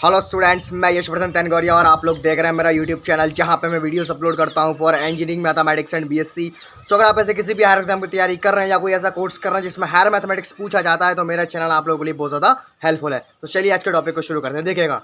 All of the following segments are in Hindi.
हेलो स्टूडेंट्स, मैं यशवर्धन तनगौरिया और आप लोग देख रहे हैं मेरा यूट्यूब चैनल जहां पे मैं वीडियोस अपलोड करता हूं for engineering mathematics and BSc. So अगर आप ऐसे किसी भी हायर एग्जाम की तैयारी कर रहे हैं या कोई ऐसा कोर्स कर रहे हैं जिसमें हायर मैथमेटिक्स पूछा जाता है तो मेरा चैनल आप लोगों के लिए बहुत ज़्यादा हेल्पफुल है। तो चलिए आज के टॉपिक को शुरू करते हैं। देखिएगा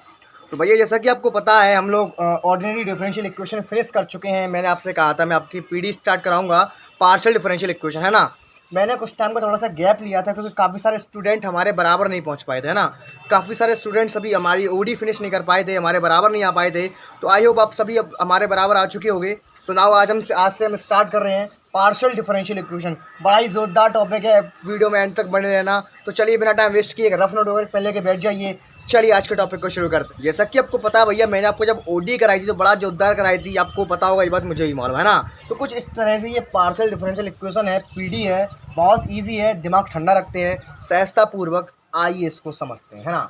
तो भैया, जैसा कि आपको पता है हम लोग ऑर्डिनरी डिफरेंशियल इक्वेशन फेस कर चुके हैं। मैंने आपसे कहा था मैं आपकी पीडी स्टार्ट कराऊंगा पार्शियल डिफरेंशियल इक्वेशन, है ना। मैंने कुछ टाइम का थोड़ा सा गैप लिया था क्योंकि काफ़ी सारे स्टूडेंट हमारे बराबर नहीं पहुंच पाए थे, है ना। काफ़ी सारे स्टूडेंट्स अभी हमारी ओडी फिनिश नहीं कर पाए थे, हमारे बराबर नहीं आ पाए थे। तो आई होप आप सभी अब हमारे बराबर आ चुके होंगे। सो नाउ आज से हम स्टार्ट कर रहे हैं पार्शियल डिफरेंशियल इक्वेशन। बड़ा ही जोरदार टॉपिक है, वीडियो में एंड तक बने रहना। तो चलिए बिना टाइम वेस्ट किए रफ नोट वगैरह पहले के बैठ जाइए। चलिए आज के टॉपिक को शुरू करते हैं। जैसा कि आपको पता है भैया, मैंने आपको जब ओडी कराई थी तो बड़ा जोरदार कराई थी, आपको पता होगा, ये बात मुझे ही मालूम है ना। तो कुछ इस तरह से ये पार्शियल डिफरेंशियल इक्वेशन है, पीडी है, बहुत इजी है। दिमाग ठंडा रखते हैं, सहजता पूर्वक आइए इसको समझते हैं, है ना।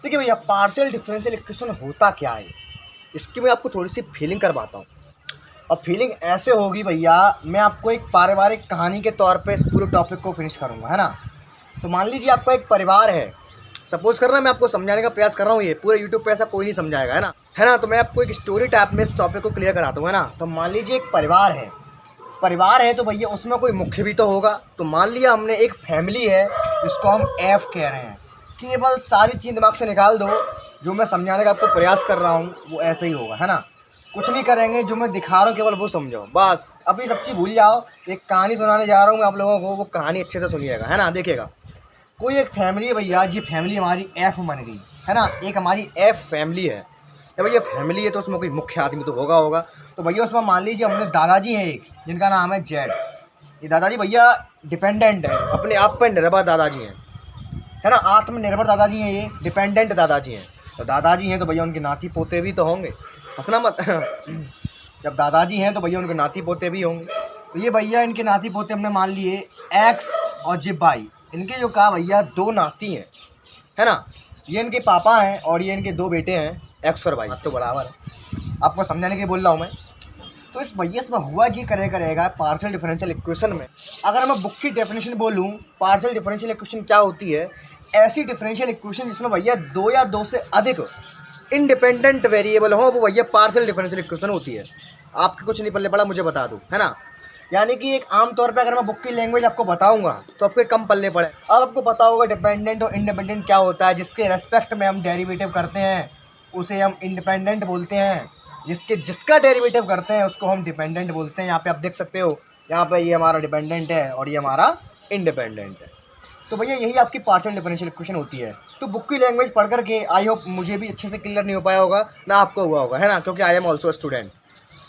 देखिए भैया, पार्शियल डिफरेंशियल इक्वेशन होता क्या है, इसकी मैं आपको थोड़ी सी फीलिंग करवाता हूँ। और फीलिंग ऐसे होगी भैया, मैं आपको एक पारिवारिक कहानी के तौर पे इस पूरे टॉपिक को फिनिश करूँगा, है ना। तो मान लीजिए आपका एक परिवार है, सपोज कर रहा मैं आपको समझाने का प्रयास कर रहा हूँ, ये पूरे यूट्यूब पे ऐसा कोई नहीं समझाएगा, है ना। तो मैं आपको एक स्टोरी टाइप में इस टॉपिक को क्लियर कराता हूँ, है ना। तो मान लीजिए एक परिवार है तो भैया उसमें कोई मुख्य भी तो होगा। तो मान लिया हमने एक फैमिली है जिसको हम एफ कह रहे हैं। केवल सारी चीज़ दिमाग से निकाल दो, जो मैं समझाने का आपको प्रयास कर रहा हूँ वो ऐसे ही होगा, है ना। कुछ नहीं करेंगे, जो मैं दिखा रहा हूँ केवल वो समझो बस। अभी सब चीज़ भूल जाओ, एक कहानी सुनाने जा रहा हूँ मैं आप लोगों को, वो कहानी अच्छे से सुनिएगा, है ना। देखिएगा, कोई एक फैमिली है भैया, ये फैमिली हमारी एफ बन गई, है ना। एक हमारी एफ फैमिली है। जब भैया फैमिली है तो उसमें कोई मुख्य आदमी तो होगा। तो भैया उसमें मान लीजिए हमने दादाजी हैं एक, जिनका नाम है जेड। ये दादाजी भैया डिपेंडेंट है, अपने आप पर निर्भर दादाजी हैं, है ना। आत्मनिर्भर दादाजी हैं, ये डिपेंडेंट दादाजी हैं। तो दादाजी हैं तो भैया उनके नाती पोते भी तो होंगे, हंसना मत। जब दादाजी हैं तो भैया उनके नाती पोते भी होंगे। तो ये भैया इनके नाती पोते हमने मान लिए एक्स और जे वाई। इनके जो कहा भैया दो नाती हैं, है ना। ये इनके पापा हैं और ये इनके दो बेटे हैं, एक्स और वाई तो बराबर है। आपको समझाने के बोल रहा हूँ मैं। तो इस भैया इसमें हुआ जी करेगा पार्शियल डिफरेंशियल इक्वेशन में। अगर मैं बुक की डेफिनेशन बोलूँ, पार्शियल डिफरेंशियल इक्वेशन क्या होती है, ऐसी डिफरेंशियल इक्वेशन जिसमें भैया दो या दो से अधिक इंडिपेंडेंट वेरिएबल हो, वो भैया पार्शियल डिफरेंशियल इक्वेशन होती है। आपके कुछ नहीं पल्ले पड़ा, मुझे बता दूँ, है ना। यानी कि एक आम तौर पे अगर मैं बुक की लैंग्वेज आपको बताऊंगा तो आपको कम पल्ले पड़े। अब आपको पता होगा डिपेंडेंट और इंडिपेंडेंट क्या होता है। जिसके रेस्पेक्ट में हम डेरिवेटिव करते हैं उसे हम इंडिपेंडेंट बोलते हैं, जिसका डेरिवेटिव करते हैं उसको हम डिपेंडेंट बोलते हैं। यहाँ पे आप देख सकते हो, यहाँ पे ये हमारा डिपेंडेंट है और ये हमारा इंडिपेंडेंट है। तो भैया यही आपकी पार्शियल डिफरेंशियल इक्वेशन होती है। तो बुक की लैंग्वेज पढ़ करके आई होप मुझे भी अच्छे से क्लियर नहीं हो पाया होगा ना, आपको हुआ होगा, है ना, क्योंकि आई एम ऑल्सो स्टूडेंट।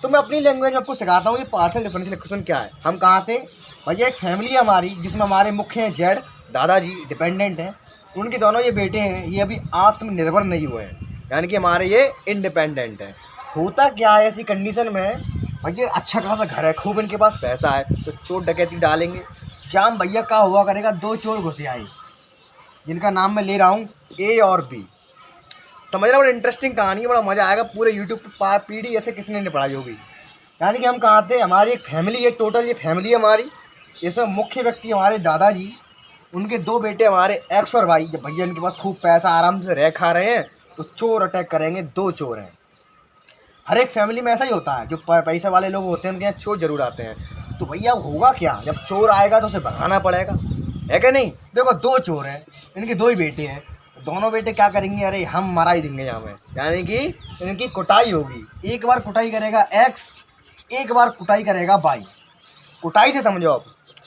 तो मैं अपनी लैंग्वेज में आपको सिखाता हूँ ये पार्शियल डिफरेंशियल इक्वेशन क्या है। हम कहाँ थे भैया, एक फैमिली है हमारी जिसमें हमारे मुख्य हैं जेड, दादाजी डिपेंडेंट हैं, उनके दोनों ये बेटे हैं, ये अभी आत्मनिर्भर नहीं हुए हैं, यानी कि हमारे ये इंडिपेंडेंट हैं। होता क्या है ऐसी कंडीशन में भैया, अच्छा खासा घर है, खूब इनके पास पैसा है, तो चोर डकैती डालेंगे। जाम भैया का हुआ करेगा, दो चोर घुसे आए जिनका नाम मैं ले रहा हूँ ए और बी। समझ रहा हूँ, बड़ा इंटरेस्टिंग कहानी है, बड़ा मज़ा आएगा। पूरे यूट्यूब पर पीडी ऐसे किसी ने नहीं पढ़ाई होगी। यानी कि हम कहाँ थे, हमारी एक फैमिली है, टोटल ये फैमिली है हमारी। इसमें मुख्य व्यक्ति हमारे दादाजी, उनके दो बेटे हमारे एक्स और वाई। जब भैया इनके पास खूब पैसा, आराम से रह खा रहे हैं, तो चोर अटैक करेंगे, दो चोर हैं। हर एक फैमिली में ऐसा ही होता है, जो पैसे वाले लोग होते हैं उनके यहाँ चोर जरूर आते हैं। तो भैया होगा क्या, जब चोर आएगा तो उसे भगाना पड़ेगा, है क्या नहीं। देखो दो चोर हैं, इनके दो ही बेटे हैं। दोनों बेटे क्या करेंगे, अरे हम मरा ही देंगे यहाँ में, यानी कि इनकी कुटाई होगी। एक बार कुटाई करेगा एक्स, एक बार कुटाई करेगा वाई। कुटाई से समझो आप।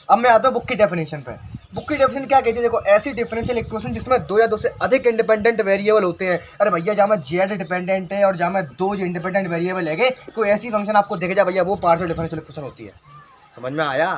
अब मैं आता हूँ बुक की डेफिनेशन पे। बुक की डेफिनेशन क्या कहती है, देखो, ऐसी डिफरेंशियल इक्वेशन जिसमें दो या दो से अधिक इंडिपेंडेंट वेरिएबल होते हैं। अरे भैया जहाँ में जेड डिपेंडेंट है और जहाँ में दो जो इंडिपेंडेंट वेरिएबल है, कोई ऐसी फंक्शन आपको दिख जाए भैया, वो पार्शियल डिफरेंशियल इक्वेशन होती है। समझ में आया।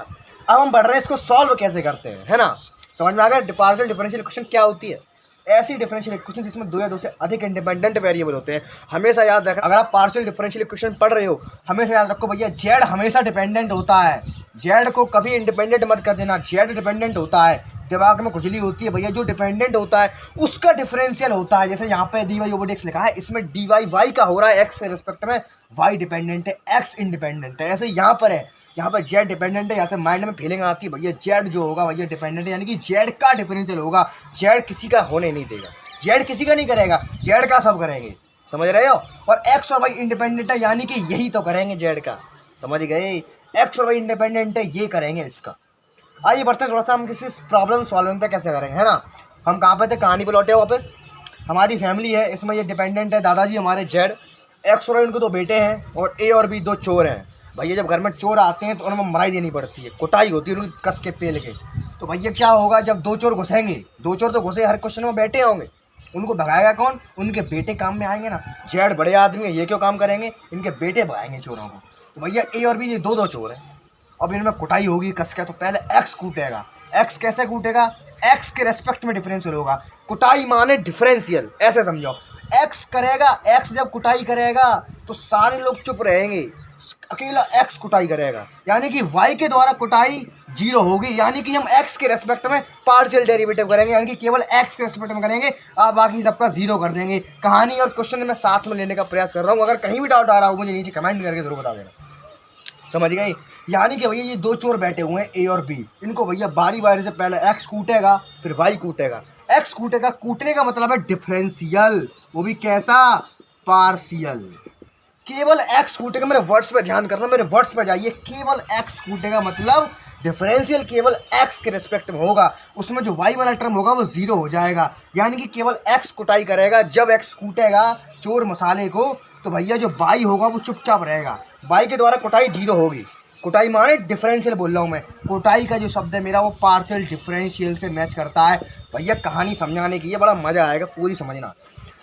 अब हम बढ़ रहे हैं, इसको सॉल्व कैसे करते हैं, है ना। समझ में आ गया पार्शियल डिफरेंशियल इक्वेशन क्या होती है। ऐसी डिफरेंशियल इक्वेशन जिसमें दो या दो से अधिक इंडिपेंडेंट वेरिएबल होते हैं। हमेशा याद रखना, अगर आप पार्शियल डिफरेंशियल इक्वेशन पढ़ रहे हो, हमेशा याद रखो भैया, जेड हमेशा डिपेंडेंट होता है। जेड को कभी इंडिपेंडेंट मत कर देना, जेड डिपेंडेंट होता है। दिमाग में खुजली होती है भैया, जो डिपेंडेंट होता है उसका डिफरेंशियल होता है। जैसे यहाँ पे D Y over D X लिखा है, इसमें डी वाई वाई का हो रहा है एक्स के रिस्पेक्ट में, वाई डिपेंडेंट है, एक्स इंडिपेंडेंट है। ऐसे यहाँ पर है, यहाँ पर जेड डिपेंडेंट है। यहाँ से माइंड में फीलिंग आती है भैया जेड जो होगा भैया डिपेंडेंट है, यानी कि जेड का डिफरेंशियल होगा, जेड किसी का होने नहीं देगा। जेड किसी का नहीं करेगा, जेड का सब करेंगे, समझ रहे हो। और एक्स और वाई इंडिपेंडेंट है, यानी कि यही तो करेंगे जेड का, समझ गए। एक्स और वाई इंडिपेंडेंट है, ये करेंगे इसका। आइए बढ़ते थोड़ा सा हम किसी प्रॉब्लम सॉल्विंग पे कैसे करेंगे, है ना। हम कहाँ पे थे, कहानी पे लौटे वापस। हमारी फैमिली है, इसमें ये डिपेंडेंट है दादाजी हमारे जेड, एक्स और इनको 2 बेटे हैं और ए और बी 2 चोर हैं। भैया जब घर में चोर आते हैं तो उनमें मराई देनी पड़ती है, कुटाई होती है उनकी कस के पेल के। तो भैया क्या होगा, जब 2 चोर घुसेंगे, 2 चोर तो घुसे हर क्वेश्चन में बैठे होंगे, उनको भगाएगा कौन, उनके बेटे काम में आएंगे ना। जेड बड़े आदमी है, ये क्यों काम करेंगे, इनके बेटे भगाएंगे चोरों को। तो भैया ए और बी ये 2 चोर हैं, अब इनमें कुटाई होगी कस के। तो पहले एक्स कूटेगा। एक्स कैसे कूटेगा, एक्स के रेस्पेक्ट में डिफरेंशियल होगा। कुटाई माने डिफरेंशियल, ऐसे समझो। एक्स करेगा, एक्स जब कुटाई करेगा तो सारे लोग चुप रहेंगे, अकेला एक्स कुटाई करेगा, यानी कि वाई के द्वारा कुटाई 0 होगी, यानी कि हम एक्स के रेस्पेक्ट में पार्शियल डेरिवेटिव करेंगे, यानी कि केवल एक्स के रेस्पेक्ट में करेंगे, आप बाकी सबका 0 कर देंगे। कहानी और क्वेश्चन में साथ में लेने का प्रयास कर रहा हूँ, अगर कहीं भी डाउट आ रहा हो मुझे नीचे कमेंट करके जरूर बता देना, समझ गए। यानी कि भैया ये 2 चोर बैठे हुए हैं ए और बी, इनको भैया बारी बारी से पहले एक्स कूटेगा फिर वाई कूटेगा। एक्स कूटेगा, कूटने का मतलब है डिफरेंशियल, वो भी कैसा, पार्शियल। केवल एक्स कूटेगा, मेरे वर्ड्स पे ध्यान करना, मेरे वर्ड्स पे जाइए। केवल एक्स कूटेगा मतलब डिफरेंशियल केवल एक्स के रिस्पेक्ट में होगा, उसमें जो वाई वाला टर्म होगा वो 0 हो जाएगा, यानी कि केवल एक्स कुटाई करेगा। जब एक्स कूटेगा चोर मसाले को तो भैया जो वाई होगा वो चुपचाप रहेगा, वाई के द्वारा कुटाई 0 होगी। कुटाई माने डिफरेंशियल बोल रहा हूँ मैं, कुटाई का जो शब्द है मेरा वो पार्शियल डिफरेंशियल से मैच करता है। भैया कहानी समझाने की है, बड़ा मजा आएगा, पूरी समझना,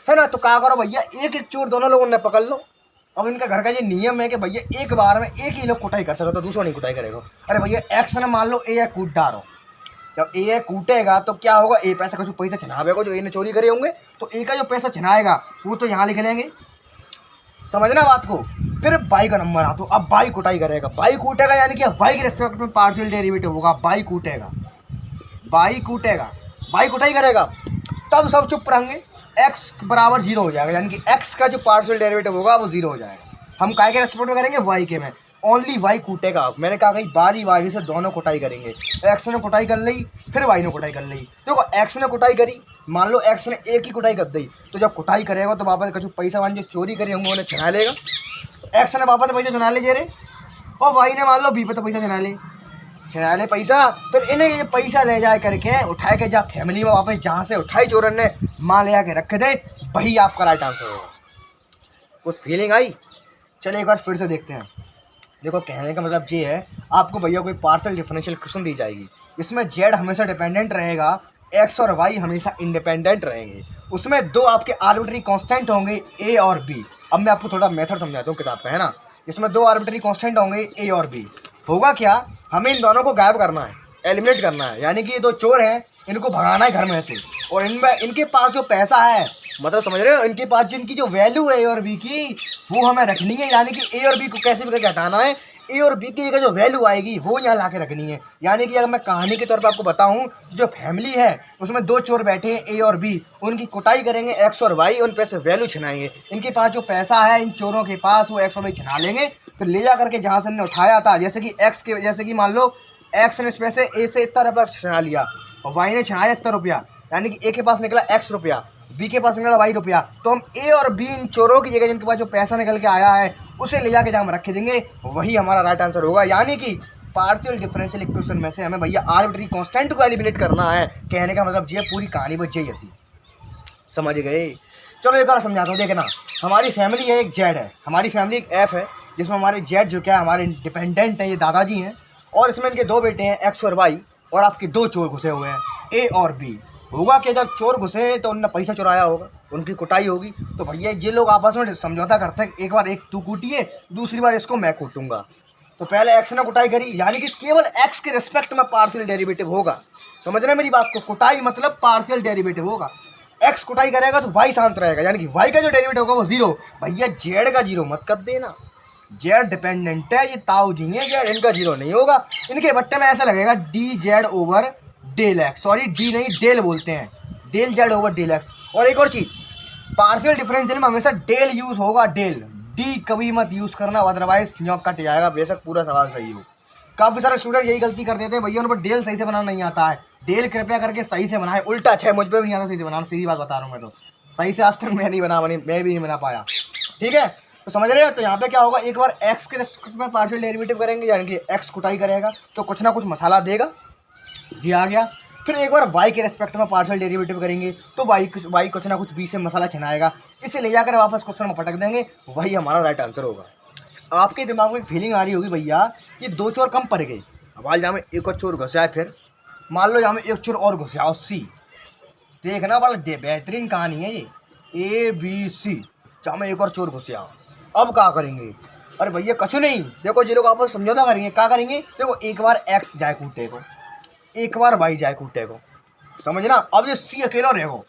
है ना। तो क्या करो भैया, एक एक चोर दोनों लोगों ने पकड़ लो। अब इनका घर का ये नियम है कि भैया एक बार में एक ही लोग कुटाई कर सकते, तो दूसरा नहीं कुटाई करेगा। अरे भैया एक्स ने मान लो ए कूट डालो, जब ए कूटेगा तो क्या होगा, ए पैसा कुछ पैसा छिनावेगा जो ए ने चोरी करे होंगे, तो ए का जो पैसा छिनाएगा वो तो यहाँ लिख लेंगे, समझना बात को। फिर बाई का नंबर आ, तो अब बाई कुटाई करेगा, बाई कूटेगा, यानी कि बाई के रिस्पेक्ट में पार्शियल डेरिवेटिव होगा, बाई कूटेगा, बाई कूटेगा, बाई कुटाई करेगा, तब सब चुप रहेंगे, एक्स बराबर 0 हो जाएगा, यानी कि एक्स का जो पार्शियल डेरिवेटिव होगा वो 0 हो जाएगा। हम काय के रेस्पेक्ट में करेंगे, वाई के में, ओनली वाई कूटेगा। मैंने कहा कि बारी बारी से दोनों कुटाई करेंगे, एक्स ने कुटाई कर ली फिर वाई ने कुटाई कर ली। देखो एक्स ने कुटाई करी, मान लो एक्स ने एक ही कुटाई कर दी, तो जब कुटाई करेगा तो वापस कुछ पैसा वान जो चोरी करे होंगे उन्हें छिना लेगा। एक्स ने वापस पैसा छिना ले जे रे, और वाई ने मान लो बी पे तो पैसा छिना ले पैसा, फिर इन्हें ये पैसा ले जाए करके उठाए के जा फैमिली में वापस जहाँ से उठाई चोरन ने माँ ले आके रख दे, वही आपका राइट आंसर होगा। कुछ फीलिंग आई, चलिए एक बार फिर से देखते हैं। देखो कहने का मतलब ये है, आपको भैया कोई पार्शियल डिफरेंशियल क्वेश्चन दी जाएगी, इसमें जेड हमेशा डिपेंडेंट रहेगा, एक्स और वाई हमेशा इंडिपेंडेंट रहेंगे, उसमें 2 आपके आर्बिट्री कांस्टेंट होंगे ए और बी। अब मैं आपको थोड़ा मेथड समझाता हूँ किताब पे, है ना। इसमें 2 आर्बिट्री कांस्टेंट होंगे ए और बी। होगा क्या, हमें इन दोनों को गायब करना है, एलिमिनेट करना है, यानी कि ये 2 चोर हैं, इनको भगाना है घर में से, और इनमें इनके पास जो पैसा है, मतलब समझ रहे हो, इनके पास जिनकी जो वैल्यू है ए और बी की वो हमें रखनी है, यानी कि ए और बी को कैसे भी करके हटाना है, ए और बी की जो वैल्यू आएगी वो यहाँ ला के रखनी है। यानी कि अगर मैं कहानी के तौर पे आपको बताऊं, जो फैमिली है उसमें 2 चोर बैठे हैं ए और बी, उनकी कुटाई करेंगे एक्स और वाई, उन पैसे वैल्यू छिनाएंगे, इनके पास जो पैसा है इन चोरों के पास वो एक्स और वाई छिना लेंगे, फिर ले जा करके जहाँ से इन्होंने उठाया था, जैसे कि एक्स के, जैसे कि मान लो एक्स ने इस पैसे ए से इतना रुपया छिना लिया और वाई ने छिनाया इतना रुपया, यानी कि ए के पास निकला एक्स रुपया, बी के पास निकला वाई रुपया, तो हम ए और बी इन चोरों की जगह जिनके पास जो पैसा निकल के आया है उसे ले जाके जहाँ हम रख देंगे, वही हमारा राइट आंसर होगा। यानी कि पार्शियल डिफरेंशियल इक्वेशन में से हमें भैया आर्बिट्री कांस्टेंट को एलिमिनेट करना है, कहने का मतलब ये पूरी कहानी बच जाती है, समझ गए। चलो एक और समझाता हूँ, देखना हमारी फैमिली है, एक जेड है, हमारी फैमिली एक एफ है, जिसमें हमारे जेड जो क्या है हमारे डिपेंडेंट हैं, ये दादाजी हैं, और इसमें इनके 2 बेटे हैं एक्स और वाई, और आपके 2 चोर घुसे हुए हैं ए और बी। होगा कि जब चोर घुसे तो उन्होंने पैसा चुराया होगा, उनकी कुटाई होगी, तो भैया ये लोग आपस में समझौता करते हैं, एक बार एक तू कूटिए, दूसरी बार इसको मैं कूटूंगा। तो पहले एक्स ने कुटाई करी, यानी कि केवल एक्स के रिस्पेक्ट में पार्शियल डेरिवेटिव होगा, समझना मेरी बात को, कुटाई मतलब पार्शियल डेरिवेटिव होगा। एक्स कुटाई करेगा तो वाई शांत रहेगा, यानी कि वाई का जो डेरिवेटिव होगा वो 0। भैया जेड का 0 मत कर देना, जेड डिपेंडेंट है, ये ताऊ जी हैं जेड, इनका 0 नहीं होगा। इनके बट्टे में ऐसा लगेगा D Z over del X, sorry D नहीं डेल बोलते हैं, del Z over del X. और एक और चीज़, पार्शियल डिफरेंशियल में हमेशा डेल यूज़ होगा, डेल, डी कभी मत यूज़ करना, अदरवाइज न्योक कट जाएगा, बेशक पूरा सवाल सही हो, काफ़ी सारे स्टूडेंट यही गलती कर देते हैं भैया, उन पर डेल सही से बनाना नहीं आता है। डेल कृपया करके सही से बनाए, उल्टा अच्छा है, मुझ पर भी नहीं आता सही से बनाना, सीधी बात बता रहा हूँ मैं तो। सही से आज तक मैं नहीं बना, मैं भी नहीं बना पाया, ठीक है। तो समझ रहे हो, तो यहाँ पे क्या होगा, एक बार एक्स के रेस्पेक्ट में पार्शियल डेरिवेटिव करेंगे, यानी कि एक्स कुटाई करेगा तो कुछ ना कुछ मसाला देगा, जी आ गया। फिर एक बार वाई के रेस्पेक्ट में पार्शियल डेरिवेटिव करेंगे तो वाई कुछ ना कुछ बी से मसाला छिनाएगा, इसे ले जाकर वापस क्वेश्चन में पटक देंगे, वही हमारा राइट आंसर होगा। आपके दिमाग में एक फीलिंग आ रही होगी भैया ये 2 चोर कम पड़ गए, अब जहाँ में एक और चोर घुसाए, फिर मान लो यहाँ में एक चोर और घुसाओ सी, देखना वाला बेहतरीन कहानी है ये, ABC, जहाँ में एक और चोर घुसाओ। अब क्या करेंगे, अरे भैया कछु नहीं, देखो जी लोग आपस समझौता करेंगे, क्या करेंगे, देखो एक बार एक्स जाए कूटे को, एक बार वाई जाए कूटे को, समझना। अब ये सी अकेला रहेगा,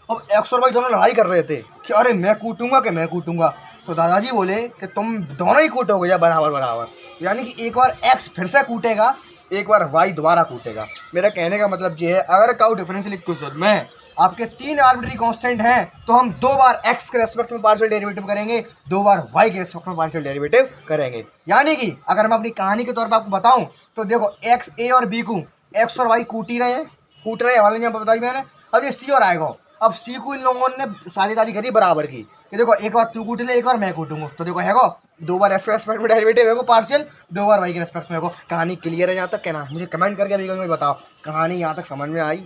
अब एक्स और वाई दोनों लड़ाई कर रहे थे कि अरे मैं कूटूंगा कि मैं कूटूंगा, तो दादाजी बोले कि तुम दोनों ही कूटोगे या बराबर बराबर, यानी कि एक बार एक्स फिर से कूटेगा, एक बार वाई दोबारा कूटेगा। मेरा कहने का मतलब ये है, अगर काउ डिफरेंशियल इक्वेशन में आपके 3 आर्बिट्री कांस्टेंट हैं तो हम 2 बार एक्स के रेस्पेक्ट में पार्शियल डेरिवेटिव करेंगे, 2 बार वाई के रेस्पेक्ट में पार्शियल डेरिवेटिव करेंगे। यानी कि अगर मैं अपनी कहानी के तौर पर आपको बताऊं तो देखो एक्स ए और बी को एक्स और वाई कूट रहे हैं वाले यहाँ पर बताई मैंने। अब ये सी और आएगा, अब सी को इन लोगों ने साझेदारी करी बराबर की, कि देखो एक बार तू कूट ले, एक बार मैं कूटूंगा, तो देखो हैगो 2 बार एक्स के रेस्पेक्ट में डेरिवेटिव है पार्शियल, 2 बार वाई के रेस्पेक्ट में। कहानी क्लियर है यहाँ तक, कहना मुझे कमेंट करके अभी बताओ कहानी यहाँ तक समझ में आई,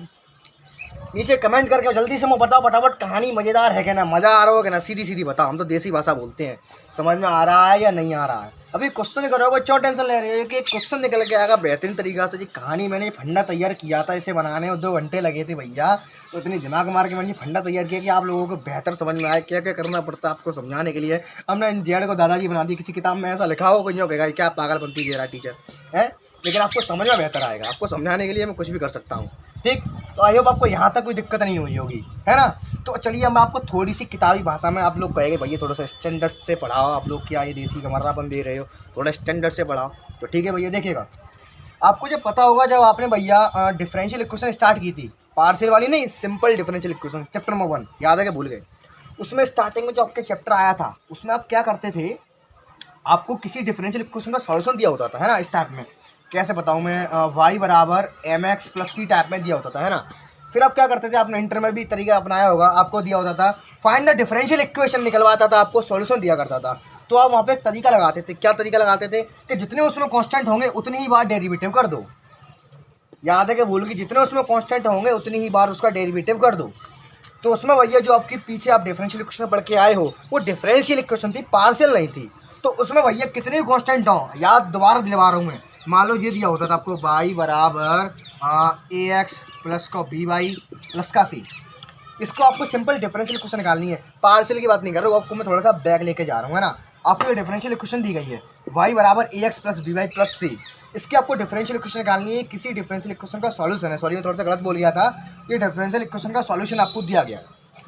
नीचे कमेंट करके जल्दी से मैं बताओ फटाफट, कहानी मज़ेदार है क्या ना, मज़ा आ रहा हो क्या ना, सीधी सीधी बताओ, हम तो देसी भाषा बोलते हैं, समझ में आ रहा है या नहीं आ रहा है। अभी क्वेश्चन करोगे क्यों टेंशन ले रहे हो कि क्वेश्चन निकल के आएगा बेहतरीन तरीका से। जी कहानी मैंने फंडा तैयार किया था, इसे बनाने में 2 घंटे लगे थे भैया, तो इतनी दिमाग मार के मैंने फंडा तैयार किया कि आप लोगों को बेहतर समझ में आए क्या क्या करना पड़ता है आपको समझाने के लिए। हमने जेड को दादाजी बना दी, किसी किताब में ऐसा लिखा हो कोई कहेगा क्या पागलपंती दे रहा टीचर है, लेकिन आपको समझ में बेहतर आएगा, आपको समझाने के लिए मैं कुछ भी कर सकता हूँ, ठीक। तो आई होप आपको यहाँ तक कोई दिक्कत नहीं हुई होगी, है ना। तो चलिए हम आपको थोड़ी सी किताबी भाषा में, आप लोग कहेंगे भैया थोड़ा सा स्टैंडर्ड से पढ़ाओ, आप लोग क्या ये देसी का मर्रापन दे रहे हो, थोड़ा स्टैंडर्ड से पढ़ाओ, तो ठीक है भैया। देखिएगा आपको जो पता होगा, जब आपने भैया डिफरेंशियल इक्वेशन स्टार्ट की थी, पार्शियल वाली नहीं, simple differential equation chapter number 1, याद है कि भूल गए, उसमें स्टार्टिंग में जो आपके चैप्टर आया था उसमें आप क्या करते थे, आपको किसी डिफरेंशियल इक्वेशन का सॉल्यूशन दिया होता था, है ना। स्टार्ट में कैसे बताऊँ मैं, y बराबर mx प्लस c टाइप में दिया होता था, है ना। फिर आप क्या करते थे, आपने इंटर में भी तरीका अपनाया होगा, आपको दिया होता था फाइंड द डिफरेंशियल इक्वेशन निकलवाता था, आपको सॉल्यूशन दिया करता था, तो आप वहाँ पे एक तरीका लगाते थे। क्या तरीका लगाते थे कि जितने उसमें कांस्टेंट होंगे उतनी ही बार डेरिवेटिव कर दो, याद है कि भूल गई, जितने उसमें कांस्टेंट होंगे उतनी ही बार उसका डेरिवेटिव कर दो। तो उसमें भैया जो आपके पीछे आप डिफरेंशियल इक्वेशन पढ़ के आए हो वो डिफरेंशियल इक्वेशन थी, पार्शियल नहीं थी। तो उसमें भैया कितने भी कांस्टेंट हो, याद दोबारा दिलवा रहा हूँ मैं, मान लो ये दिया होता था आपको y बराबर ax प्लस का by प्लस का c, इसको आपको सिंपल डिफरेंशियल इक्वेशन निकालनी है, पार्शियल की बात नहीं कर रहा हूँ, आपको मैं थोड़ा सा बैक लेके जा रहा हूँ, है ना। आपको ये डिफरेंशियल इक्वेशन दी गई है y बराबर ax plus by plus c, इसकी आपको डिफरेंशियल इक्वेशन निकालनी है, किसी डिफरेंशियल इक्वेशन का सॉल्यूशन है, सॉरी मैं थोड़ा सा गलत बोल गया था, ये डिफरेंशियल इक्वेशन का सॉल्यूशन आपको दिया गया,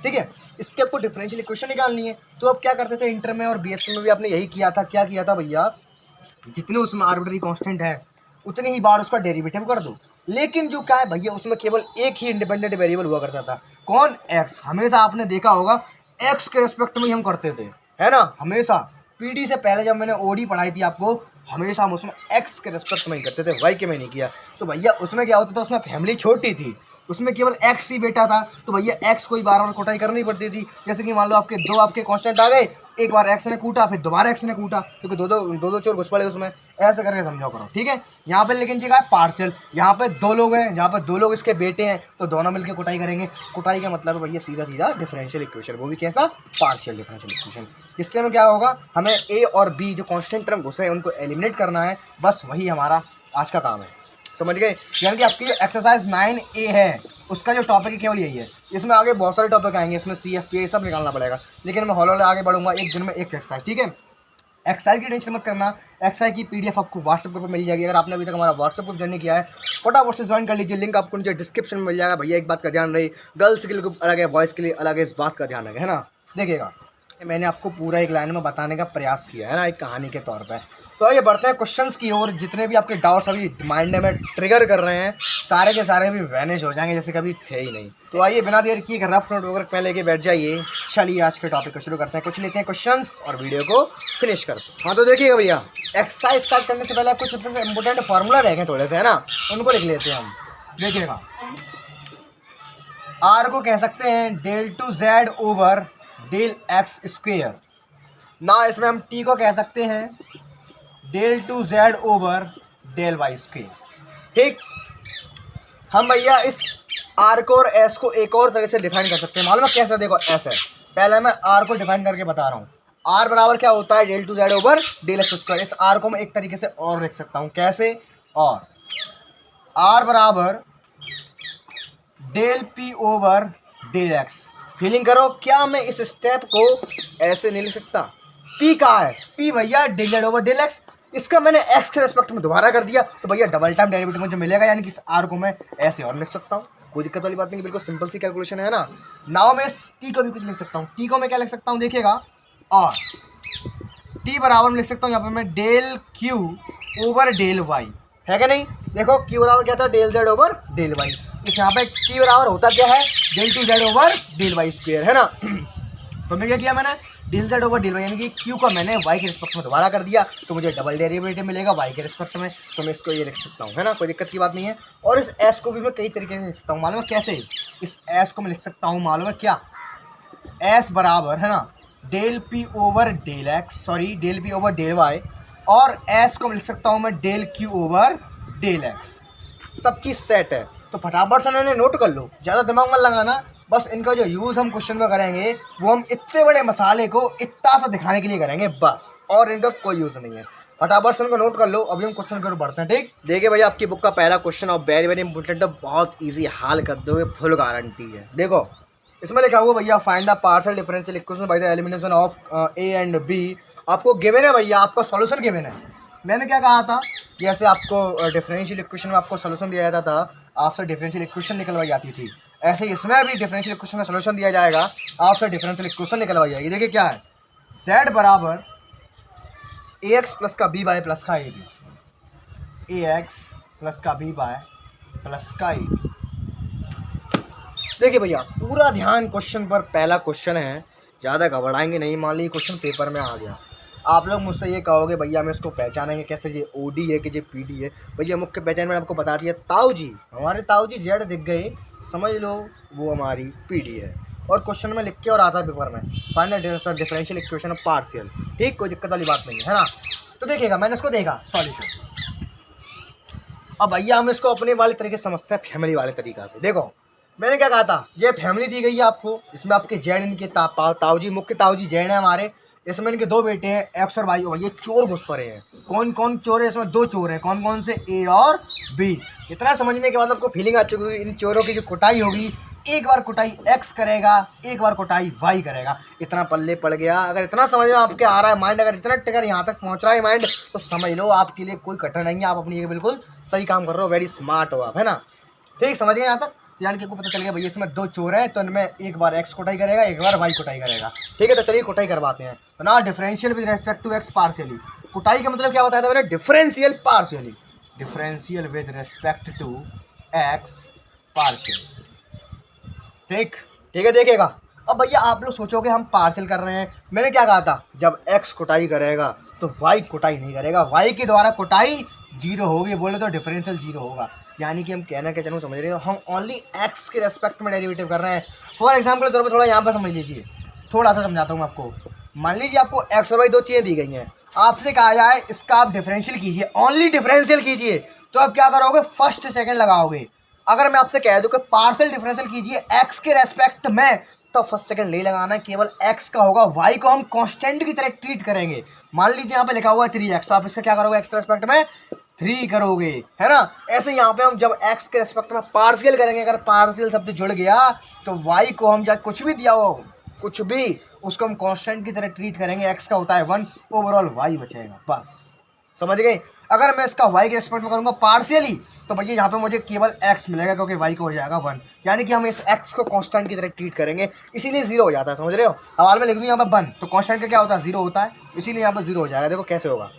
ठीक है। इसके आपको डिफरेंशियल इक्वेशन निकालनी है। तो अब क्या करते थे, इंटर में और बीएससी में भी आपने यही किया था, क्या किया था भैया, जितने उसमें आर्बिट्री कांस्टेंट है उतनी ही बार उसका डेरिवेटिव कर दो। लेकिन जो क्या है भैया, उसमें केवल एक ही इंडिपेंडेंट वेरिएबल हुआ करता था, कौन, एक्स। हमेशा आपने देखा होगा एक्स के रेस्पेक्ट में ही हम करते थे, है ना, हमेशा। पीडी से पहले जब मैंने ओडी पढ़ाई थी आपको, हमेशा हम उसमें एक्स के रेस्पेक्ट में ही करते थे, वाई के में नहीं किया। तो भैया उसमें क्या होता था, उसमें फैमिली छोटी थी, उसमें केवल एक्स ही बेटा था, तो भैया एक्स को ही बार बार कोटाई करनी पड़ती थी। जैसे कि मान लो आपके 2 आपके कांस्टेंट आ गए, एक बार एक्स ने कूटा फिर दोबारा एक्स ने कूटा, क्योंकि दो चोर घुस पड़े उसमें, ऐसे करके समझाओ करो, ठीक है। यहाँ पे लेकिन जगह है पार्शियल, यहाँ पे 2 लोग हैं, यहाँ पे 2 लोग इसके बेटे हैं, तो दोनों मिलकर कुटाई करेंगे। कुटाई का मतलब है भैया सीधा सीधा डिफरेंशियल इक्वेशन, वो भी कैसा, पार्शियल डिफरेंशियल इक्वेशन। इससे में क्या होगा, हमें ए और बी जो कांस्टेंट टर्म घुसे हैं उनको एलिमिनेट करना है, बस वही हमारा आज का काम है, समझ गए। यानी कि आपकी जो एक्सरसाइज 9A है उसका जो टॉपिक है केवल यही है, इसमें आगे बहुत सारे टॉपिक आएंगे, इसमें CFPA सब निकालना पड़ेगा, लेकिन मैं हौले आगे बढ़ूंगा, एक दिन में एक एक्सरसाइज, ठीक है। एक्सरसाइज की टेंशन मत करना, एक्सरसाइज की PDF आपको व्हाट्सएप ग्रुप पर मिल जाएगी। अगर आपने अभी तक हमारा व्हाट्सएप ग्रुप ज्वाइन किया है फटाफट से ज्वाइन कर लीजिए, लिंक आपको नीचे डिस्क्रिप्शन में मिल जाएगा। भैया एक बात का ध्यान रहे, गर्ल्स के लिए ग्रुप अलग है, बॉयज़ के लिए अलग है, इस बात का ध्यान रखें, है ना। देखिएगा मैंने आपको पूरा एक लाइन में बताने का प्रयास किया है ना, एक कहानी के तौर पे। तो आइए बढ़ते हैं क्वेश्चंस की ओर। जितने भी आपके डाउट्स अभी माइंड में ट्रिगर कर रहे हैं सारे के सारे भी वैनिश हो जाएंगे जैसे कभी थे ही नहीं। तो आइए बिना देर किए रफ नोट वगैरह पहले लेके बैठ जाइए। चलिए आज के टॉपिक को शुरू करते हैं, कुछ लेते हैं क्वेश्चंस और वीडियो को फिनिश करते हैं। हाँ तो देखिएगा भैया, एक्सरसाइज स्टार्ट करने से पहले आप कुछ इंपॉर्टेंट फार्मूला रह गए थोड़े से, है ना, उनको लिख लेते हैं हम। देखिएगा, आर को कह सकते हैं del two Z over del x square ना, इसमें हम टी को कह सकते हैं del two Z over del Y square. ठीक, हम भैया इस आर को और एस को एक और तरह से डिफाइन कर सकते हैं। मालूम है कैसे? देखो ऐसे, पहले मैं आर को डिफाइन करके बता रहा हूँ। आर बराबर क्या होता है? Del two Z over del x square. इस आर को मैं एक तरीके से और लिख सकता हूँ, कैसे? और आर बराबर del P over del X. Feeling करो, क्या मैं इस स्टेप को ऐसे नहीं लिख सकता? पी कहाँ है? पी भैया del Z over del x, इसका मैंने एक्स के रेस्पेक्ट में दोबारा कर दिया तो भैया डबल टाइम डेरिवेटिव मुझे मिलेगा, यानी कि इस आर को मैं ऐसे और लिख सकता हूँ। कोई दिक्कत वाली बात नहीं, बिल्कुल सिंपल सी कैलकुलेशन है ना। नाउ मैं इस टी को भी कुछ लिख सकता हूँ। टी को मैं क्या लिख सकता हूँ? देखिएगा, और टी बराबर में लिख सकता हूँ यहाँ पे मैं del Q over del Y, है क्या नहीं? देखो क्यू बराबर क्या था? Del Z over del Y. इस यहाँ पे टी बराबर होता क्या है? Del two Z over del Y square, है ना। तो मैं क्या किया, मैंने del Z over del Y यानी कि क्यू को मैंने वाई के रिस्पेक्ट में दोबारा कर दिया तो मुझे डबल डेरिवेटिव मिलेगा वाई के रिस्पेक्ट में, तो मैं इसको ये लिख सकता हूँ, है ना, कोई दिक्कत की बात नहीं है। और इस एस को भी मैं कई तरीके से लिख सकता हूँ। मालूम है कैसे? इस एस को मैं लिख सकता हूँ, मालूम है क्या? एस बराबर, है ना, del P over del X, sorry del P over del Y, और एस को मैं लिख सकता हूँ मैं del Q over del X. सब चीज़ सेट है तो फटाफट से इन्हें नोट कर लो, ज़्यादा दिमाग मत लगाना। बस इनका जो यूज़ हम क्वेश्चन में करेंगे वो हम इतने बड़े मसाले को इतना सा दिखाने के लिए करेंगे बस, और इनका कोई यूज़ नहीं है। फटाफट से इनको नोट कर लो। अभी हम क्वेश्चन की ओर बढ़ते हैं। ठीक, देखिए भैया, आपकी बुक का पहला क्वेश्चन और वेरी वेरी इंपॉर्टेंट है, बहुत ईजी, हाल कर दोगे, फुल गारंटी है। देखो इसमें लिखा हुआ भैया, find the partial differential equation by the elimination of A and B. आपको गिवन है भैया, आपका सॉल्यूशन गिवन है। मैंने क्या कहा था? जैसे आपको डिफरेंशियल इक्वेशन में आपको सॉल्यूशन दिया जाता था, आपसे डिफरेंशियल इक्वेशन निकलवाई जाती थी, ऐसे ही इसमें भी डिफरेंशियल इक्वेशन का सॉल्यूशन दिया जाएगा, आपसे डिफरेंशियल इक्वेशन निकलवाई जाएगी। देखिए क्या है, z बराबर ए एक्स प्लस का बी बाय प्लस का A B, A x plus का बी बाय प्लस का ए बी। देखिए भैया, पूरा ध्यान क्वेश्चन पर। पहला क्वेश्चन है, ज़्यादा घबराएंगे नहीं। मान लीजिए क्वेश्चन पेपर में आ गया, आप लोग मुझसे ये कहोगे भैया मैं इसको पहचानेंगे कैसे, ये ओडी है कि ये पीडी है? भैया मुख्य पहचान मैंने आपको बता दिया, ताऊ जी, हमारे ताऊ जी जेड दिख गए, समझ लो वो हमारी पीडी है। और क्वेश्चन में लिख के और आता है पेपर में, final differential equation of partial. ठीक, कोई दिक्कत वाली बात नहीं है ना। तो देखिएगा, मैंने इसको देखा सॉल्यूशन। अब भैया हम इसको अपने वाले तरीके से समझते हैं, फैमिली वाले तरीका से। देखो मैंने क्या कहा था, ये फैमिली दी गई है आपको, इसमें आपके जेड, इनके ताऊ जी, मुख्य ताऊ जी जेड है हमारे, इसमें इनके दो बेटे हैं एक्स और वाई। ये चोर घुस पड़े हैं। कौन कौन चोर है? इसमें दो चोर हैं। कौन कौन से? ए और बी। इतना समझने के बाद आपको फीलिंग आ चुकी है, इन चोरों की जो कुटाई होगी, एक बार कुटाई एक्स करेगा, एक बार कुटाई वाई करेगा। इतना पल्ले पड़ गया। अगर इतना समझ में आपके आ रहा है माइंड, अगर इतना टिकर यहाँ तक पहुँच रहा है माइंड, तो समझ लो आपके लिए कोई कठिन नहीं है, आप अपनी बिल्कुल सही काम कर रहे हो, वेरी स्मार्ट हो आप, है ना। ठीक, समझ गए यहाँ तक? यानी कि आपको पता चल गया भैया इसमें दो चोर हैं, तो इनमें एक बार एक्स कुटाई करेगा, एक बार वाई कुटाई करेगा। ठीक है, तो चलिए कुटाई करवाते हैं। तो ना differential with respect to x partially. कुटाई का मतलब क्या बताया था मैंने? Differential partially, differential with respect to x partially. ठीक, ठीक है, देखिएगा। अब भैया आप लोग सोचोगे हम पार्शियल कर रहे हैं, मैंने क्या कहा था? जब एक्स कुटाई करेगा तो वाई कुटाई नहीं करेगा, वाई के द्वारा कुटाई जीरो होगी, बोले तो डिफरेंशियल जीरो होगा। यानी कि हम कहना क्या चाहूँ, समझ रहे हो, हम ओनली एक्स के रेस्पेक्ट में डेरिवेटिव कर रहे हैं। फॉर एग्जाम्पल के तौर पर थोड़ा यहाँ पर समझ लीजिए, थोड़ा सा समझाता हूँ आपको। मान लीजिए आपको एक्स और वाई दो चीज़ें दी गई हैं, आपसे कहा जाए इसका आप डिफरेंशियल कीजिए, ओनली डिफरेंशियल कीजिए, तो आप क्या करोगे? फर्स्ट सेकंड लगाओगे। अगर मैं आपसे कह दूँ कि पार्शियल डिफरेंशियल कीजिए एक्स के रेस्पेक्ट में, तो फर्स्ट सेकंड नहीं लगाना है, केवल एक्स का होगा, वाई को हम कांस्टेंट की तरह ट्रीट करेंगे। मान लीजिए यहाँ पे लिखा हुआ है 3x, तो आप इसका क्या करोगे? एक्स के रेस्पेक्ट में 3 करोगे, है ना। ऐसे यहाँ पे हम जब एक्स के रेस्पेक्ट में पार्शियल करेंगे, अगर पार्शियल शब्द जुड़ गया तो वाई को हम जब कुछ भी दिया हो, कुछ भी, उसको हम कांस्टेंट की तरह ट्रीट करेंगे। एक्स का होता है 1, ओवरऑल वाई बचेगा, बस समझ गए। अगर मैं इसका y के रेस्पेक्ट में करूँगा पार्शियली तो भैया यहाँ पे मुझे केवल x मिलेगा क्योंकि y को हो जाएगा 1, यानी कि हम इस x को कांस्टेंट की तरह ट्रीट करेंगे, इसीलिए 0 हो जाता है। समझ रहे हो। सवाल में लिख दूँ यहाँ पे 1 तो कांस्टेंट का क्या होता है 0 होता है, इसीलिए यहाँ पे 0 हो जाएगा। देखो कैसे होगा,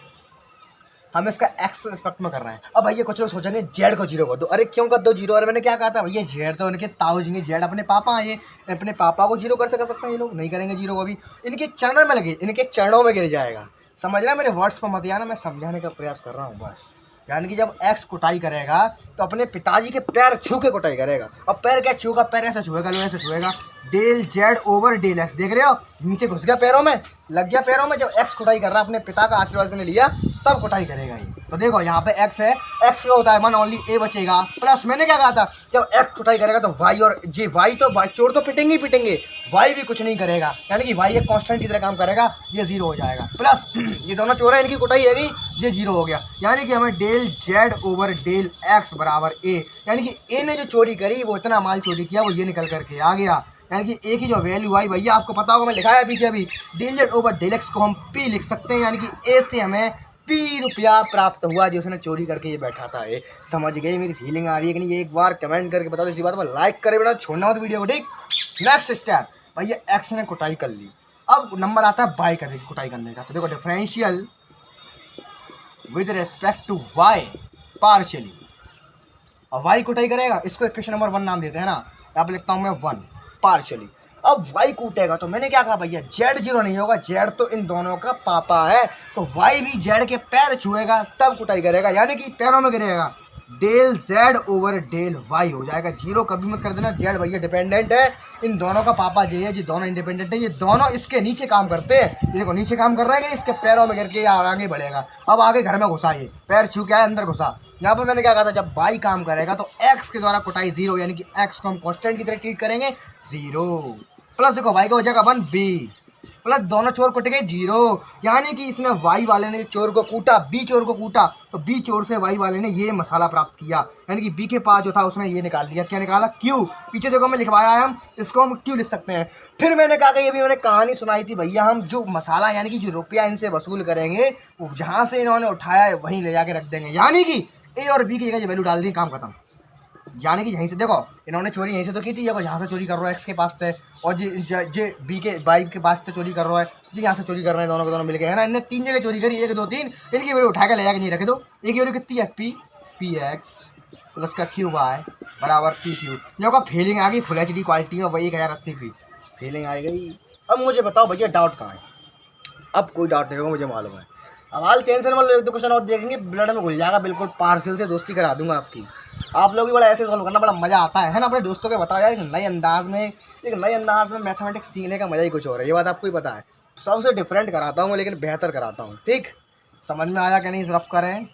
हम इसका एक्स रिस्पेक्ट में कर रहे हैं। अब भैया कुछ लोग सोचेंगे जेड को 0 कर दो, अरे क्यों कर दो 0, अरे मैंने क्या कहा था भैया जेड तो इनके ताऊ जी, जेड अपने पापा हैं, ये अपने पापा को 0 कर सकते हैं, ये लोग नहीं करेंगे 0 को भी, इनके चरणों में लगे, इनके चरणों में गिर जाएगा। समझ रहा है, मेरे वर्ड्स पर मत आना, मैं समझाने का प्रयास कर रहा हूँ बस। यानी कि जब एक्स कुटाई करेगा तो अपने पिताजी के पैर छू के कुटाई करेगा। अब पैर क्या छूगा, पैर ऐसे छुएगा, लो ऐसे छुएगा, del Z over del X, देख रहे हो नीचे घुस गया पैरों में, लग गया पैरों में। जब एक्स कुटाई कर रहा है अपने पिता का आशीर्वाद ने लिया तब कुटाई करेगा ये। तो देखो यहाँ पे एक्स है, एक्स क्या होता है 1 ओनली ए बचेगा, प्लस मैंने क्या कहा था जब एक्स कुटाई करेगा तो वाई और जे, वाई तो चोर तो पिटेंगे ही पिटेंगे, वाई भी कुछ नहीं करेगा, यानी कि वाई एक कांस्टेंट की तरह काम करेगा, ये 0 हो जाएगा। प्लस ये दोनों चोर हैं, इनकी कुटाई है ये 0 हो गया, यानी कि हमें del Z over del x बराबर ए, यानी कि ए ने जो चोरी करी वो इतना माल चोरी किया वो ये निकल करके आ गया, यानी कि एक ही जो वैल्यू आई भैया आपको पता होगा, मैं लिखा है पीछे अभी, del Z over del x को हम पी लिख सकते हैं, यानी कि ए से हमें पी रुपया प्राप्त हुआ जो उसने चोरी करके ये बैठा था। ये समझ गई मेरी फीलिंग आ रही है कि नहीं, ये एक बार कमेंट करके बता दो, इसी बात पर लाइक करे बेटा, छोड़ना मत वीडियो को, ठीक। नेक्स्ट स्टेप भैया एक्स ने कुटाई कर ली, अब नंबर आता है बाई करने की कुटाई करने का। तो देखो differential with respect to y partially, और वाई कुटाई करेगा, इसको इक्वेशन नंबर 1 नाम देते हैं ना, यहाँ पे लिखता हूँ मैं 1 पार्शियली। अब y कूटेगा तो मैंने क्या कहा भैया z 0 नहीं होगा, z तो इन दोनों का पापा है, तो y भी z के पैर छुएगा तब कुटाई करेगा, यानी कि पैरों में गिरेगा, del z over del y हो जाएगा। 0 कभी मत कर देना, z भैया डिपेंडेंट है, इन दोनों का पापा जे है, ये दोनों इंडिपेंडेंट है, ये दोनों इसके नीचे काम करते हैं, देखो नीचे काम कर रहे हैं, इसके पैरों में गिर के आगे बढ़ेगा। अब आगे घर में घुसा, ये पैर छू के आए अंदर घुसा, यहाँ पर मैंने क्या कहा था जब बाई काम करेगा तो x के द्वारा कुटाई 0, यानी कि x को हम कांस्टेंट की तरह ट्रीट करेंगे 0, प्लस देखो y का हो जाएगा 1 b, प्लस दोनों चोर कुट गए 0, यानी कि इसने y वाले ने चोर को कूटा, b चोर को कूटा, तो b चोर से y वाले ने ये मसाला प्राप्त किया, यानी कि b के पास जो था उसने ये निकाल लिया, क्या निकाला q, पीछे देखो मैं लिखवाया है, हम इसको हम q लिख सकते हैं। फिर मैंने कहा कि ये भी मैंने कहानी सुनाई थी भैया, हम जो मसाला यानी कि जो रुपया इनसे वसूल करेंगे वो जहाँ से इन्होंने उठाया है वहीं ले जाके रख देंगे, यानी कि ए और बी की जगह वैल्यू डाल दी, काम खत्म। यानी कि यहीं से देखो इन्होंने चोरी यहीं से तो की थी, जब यहाँ से चोरी कर रहा है एक्स के पास से, और जे बी के बाई के पास से चोरी कर रहा है, जी यहाँ से चोरी कर रहे हैं, दोनों के दोनों मिलके, है ना, इन्हें 3 जगह चोरी करी, 1 2 3, इनकी वैल्यू उठा के ले जाके नहीं रखे दो, एक वैल्यू कितनी है पी एक्स प्लस का क्यू वाई बराबर पी क्यू, जो का फीलिंग आ गई फुल HD क्वालिटी में, वही 1080 की फीलिंग आ गई। अब मुझे बताओ भैया डाउट कहाँ है, अब कोई डाउट नहीं होगा, मुझे मालूम है। अब हाल टेंशन मतलब 1 2 क्वेश्चन और देखेंगे, ब्लड में घुल जाएगा बिल्कुल, पार्सल से दोस्ती करा दूंगा आपकी। आप लोग भी बड़ा ऐसे सॉल्व करना, बड़ा मज़ा आता है ना, अपने दोस्तों को बताओ यार, एक नए अंदाज में मैथमेटिक्स सीखने का मज़ा ही कुछ और है, ये बात आपको ही पता है। सबसे डिफरेंट कराता हूँ लेकिन बेहतर कराता हूँ, ठीक। समझ में आया क्या नहीं, रफ करें,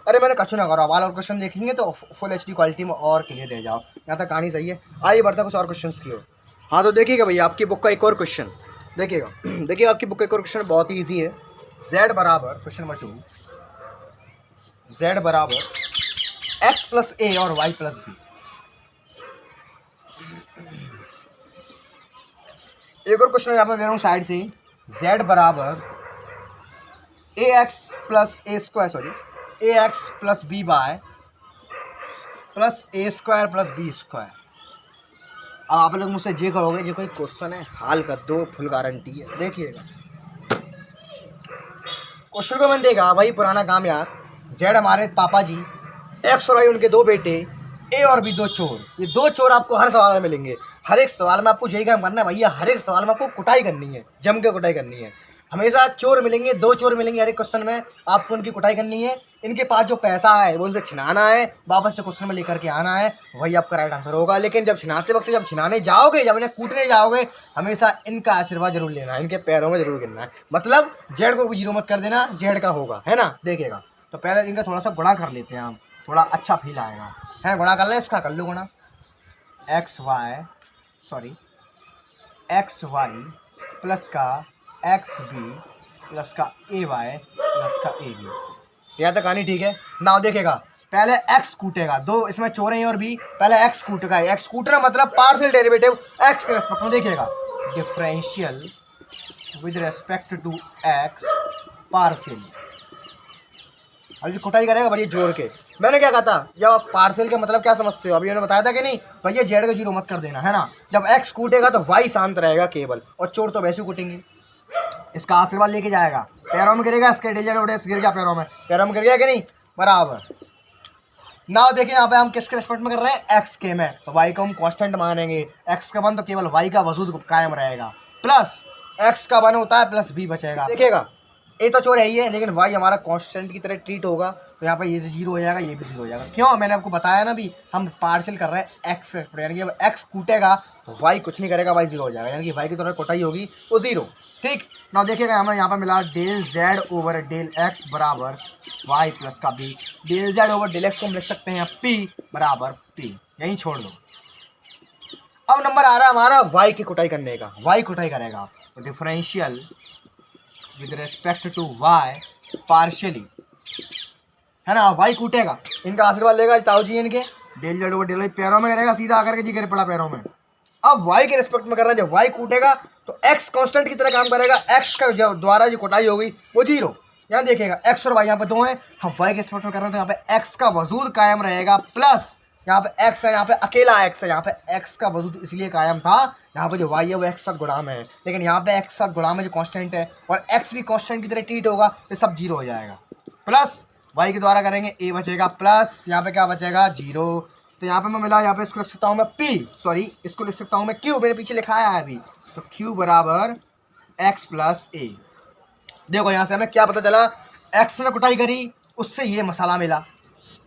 अरे मैंने कछु ना करो, अब और क्वेश्चन देखेंगे तो फुल HD क्वालिटी में और क्लियर रह जाओ, यहाँ तक कहानी सही है। आइए बढ़ता कुछ और क्वेश्चन की ओर। हाँ तो देखिएगा भैया आपकी बुक का एक और क्वेश्चन देखिएगा, देखिए आपकी बुक का एक और क्वेश्चन बहुत ही ईजी है। z बराबर क्वेश्चन नंबर 2, z बराबर x प्लस ए और y प्लस बी। एक और क्वेश्चन यहाँ पर ले रहा हूँ साइड से, z बराबर ए x plus a square, sorry a x plus b by plus a square plus b square. अब आप लोग मुझसे जे कहोगे जो कोई क्वेश्चन है हाल कर दो, फुल गारंटी है। देखिएगा क्वेश्चन को मैंने देखा भाई, पुराना काम यार, जेड हमारे पापा जी, एक्स और वाई उनके 2 बेटे, ए और बी 2 चोर, ये 2 चोर आपको हर सवाल में मिलेंगे। हर एक सवाल में आपको यही काम करना है भैया, हर एक सवाल में आपको कुटाई करनी है, जम के कुटाई करनी है। हमेशा चोर मिलेंगे, 2 चोर मिलेंगे हर एक क्वेश्चन में, आपको उनकी कुटाई करनी है। इनके पास जो पैसा है वो उनसे छिनाना है, वापस से क्वेश्चन में लेकर के आना है, वही आपका राइट आंसर होगा। लेकिन जब छिनाते वक्त, जब छिनाने जाओगे, जब इन्हें कूटने जाओगे, हमेशा इनका आशीर्वाद जरूर लेना है, इनके पैरों में जरूर गिरना है, मतलब जेड को भी 0 मत कर देना, जेड का होगा, है ना। देखिएगा तो पहले इनका थोड़ा सा गुणा कर लेते हैं हम, थोड़ा अच्छा फील आएगा, है गुणा कर लें, इसका कर लो गुणा, एक्स वाई प्लस का एक्स बी प्लस का ए वाई प्लस का ए बी। यहाँ तक कहानी ठीक है ना। देखिएगा पहले x कूटेगा, 2 इसमें चोर हैं और b, पहले x कूटेगा, x कूटना मतलब पार्शियल डेरिवेटिव x के रेस्पेक्ट में। देखिएगा differential with respect to x partially, अभी कुटाई करेगा बढ़िया जोड़ के। मैंने क्या कहा था, जब आप पार्सल का मतलब क्या समझते हो, अभी मैंने बताया था कि नहीं भैया जेड को जीरो मत कर देना है ना। जब एक्स कूटेगा तो वाई शांत रहेगा केवल, और चोर तो वैसे कूटेंगे। इसका आशीर्वाद लेके जाएगा, पैरों में गिरेगा, इसके डेजर गिर गया पैरों में गिर गया कि नहीं, बराबर। ना देखिए यहाँ पे हम किसके रेस्पेक्ट में कर रहे हैं, एक्स के में, तो वाई को हम कांस्टेंट मानेंगे। एक्स का वन तो केवल वाई का वजूद कायम रहेगा, प्लस एक्स का वन होता है प्लस बी बचेगा। देखिएगा ए तो चोर है ही है, लेकिन वाई हमारा कांस्टेंट की तरह ट्रीट होगा, तो यहाँ पे ये से जीरो हो जाएगा, ये भी जीरो हो जाएगा। क्यों, मैंने आपको बताया ना भी हम पार्शियल कर रहे हैं एक्स, यानी कि जब एक्स कूटेगा तो वाई कुछ नहीं करेगा, वाई जीरो हो जाएगा, यानी कि वाई की तरह कोटाई होगी वो जीरो। ठीक ना, देखिएगा हमें यहाँ पर मिला del Z over del x बराबर वाई प्लस का b. Del Z over del x को हम लिख सकते हैं पी बराबर पी, यहीं छोड़ दो। अब नंबर आ रहा है हमारा वाई की कुटाई करने का। वाई कुटाई करेगा तो differential with respect to y partially, है ना, वाई कूटेगा, इनका आशीर्वाद लेगा ताऊ जी इनके, del Z over del y पैरों में करेगा, सीधा आकर के जी गिर पड़ा पैरों में। अब वाई के रिस्पेक्ट में कर रहा है, जब वाई कूटेगा तो एक्स कांस्टेंट की तरह काम करेगा, एक्स का जो द्वारा जो कुटाई होगी वो जीरो। यहाँ देखिएगा एक्स और वाई यहाँ पे दो हैं, हम वाई के रिस्पेक्ट में कर रहे हैं तो यहाँ पे एक्स का वजूद कायम रहेगा, प्लस यहाँ पे एक्स है, यहाँ पे अकेला एक्स है, यहाँ पे एक्स का वजूद इसलिए कायम था, यहाँ पे जो वाई है वो एक्स साथ गुणाम है, लेकिन यहाँ पे एक्स साथ गुणाम है जो कांस्टेंट है, और एक्स भी कांस्टेंट की तरह ट्रीट होगा, तो सब जीरो हो जाएगा। प्लस वाई के द्वारा करेंगे ए बचेगा, प्लस यहाँ पे क्या बचेगा जीरो। तो यहाँ पे मैं मिला, यहाँ पे इसको लिख सकता हूँ मैं पी, सॉरी इसको लिख सकता हूँ मैं क्यू, मेरे पीछे लिखा है अभी, तो क्यू बराबर एक्स प्लस ए। देखो यहाँ से हमें क्या पता चला, एक्स ने कुटाई करी उससे ये मसाला मिला,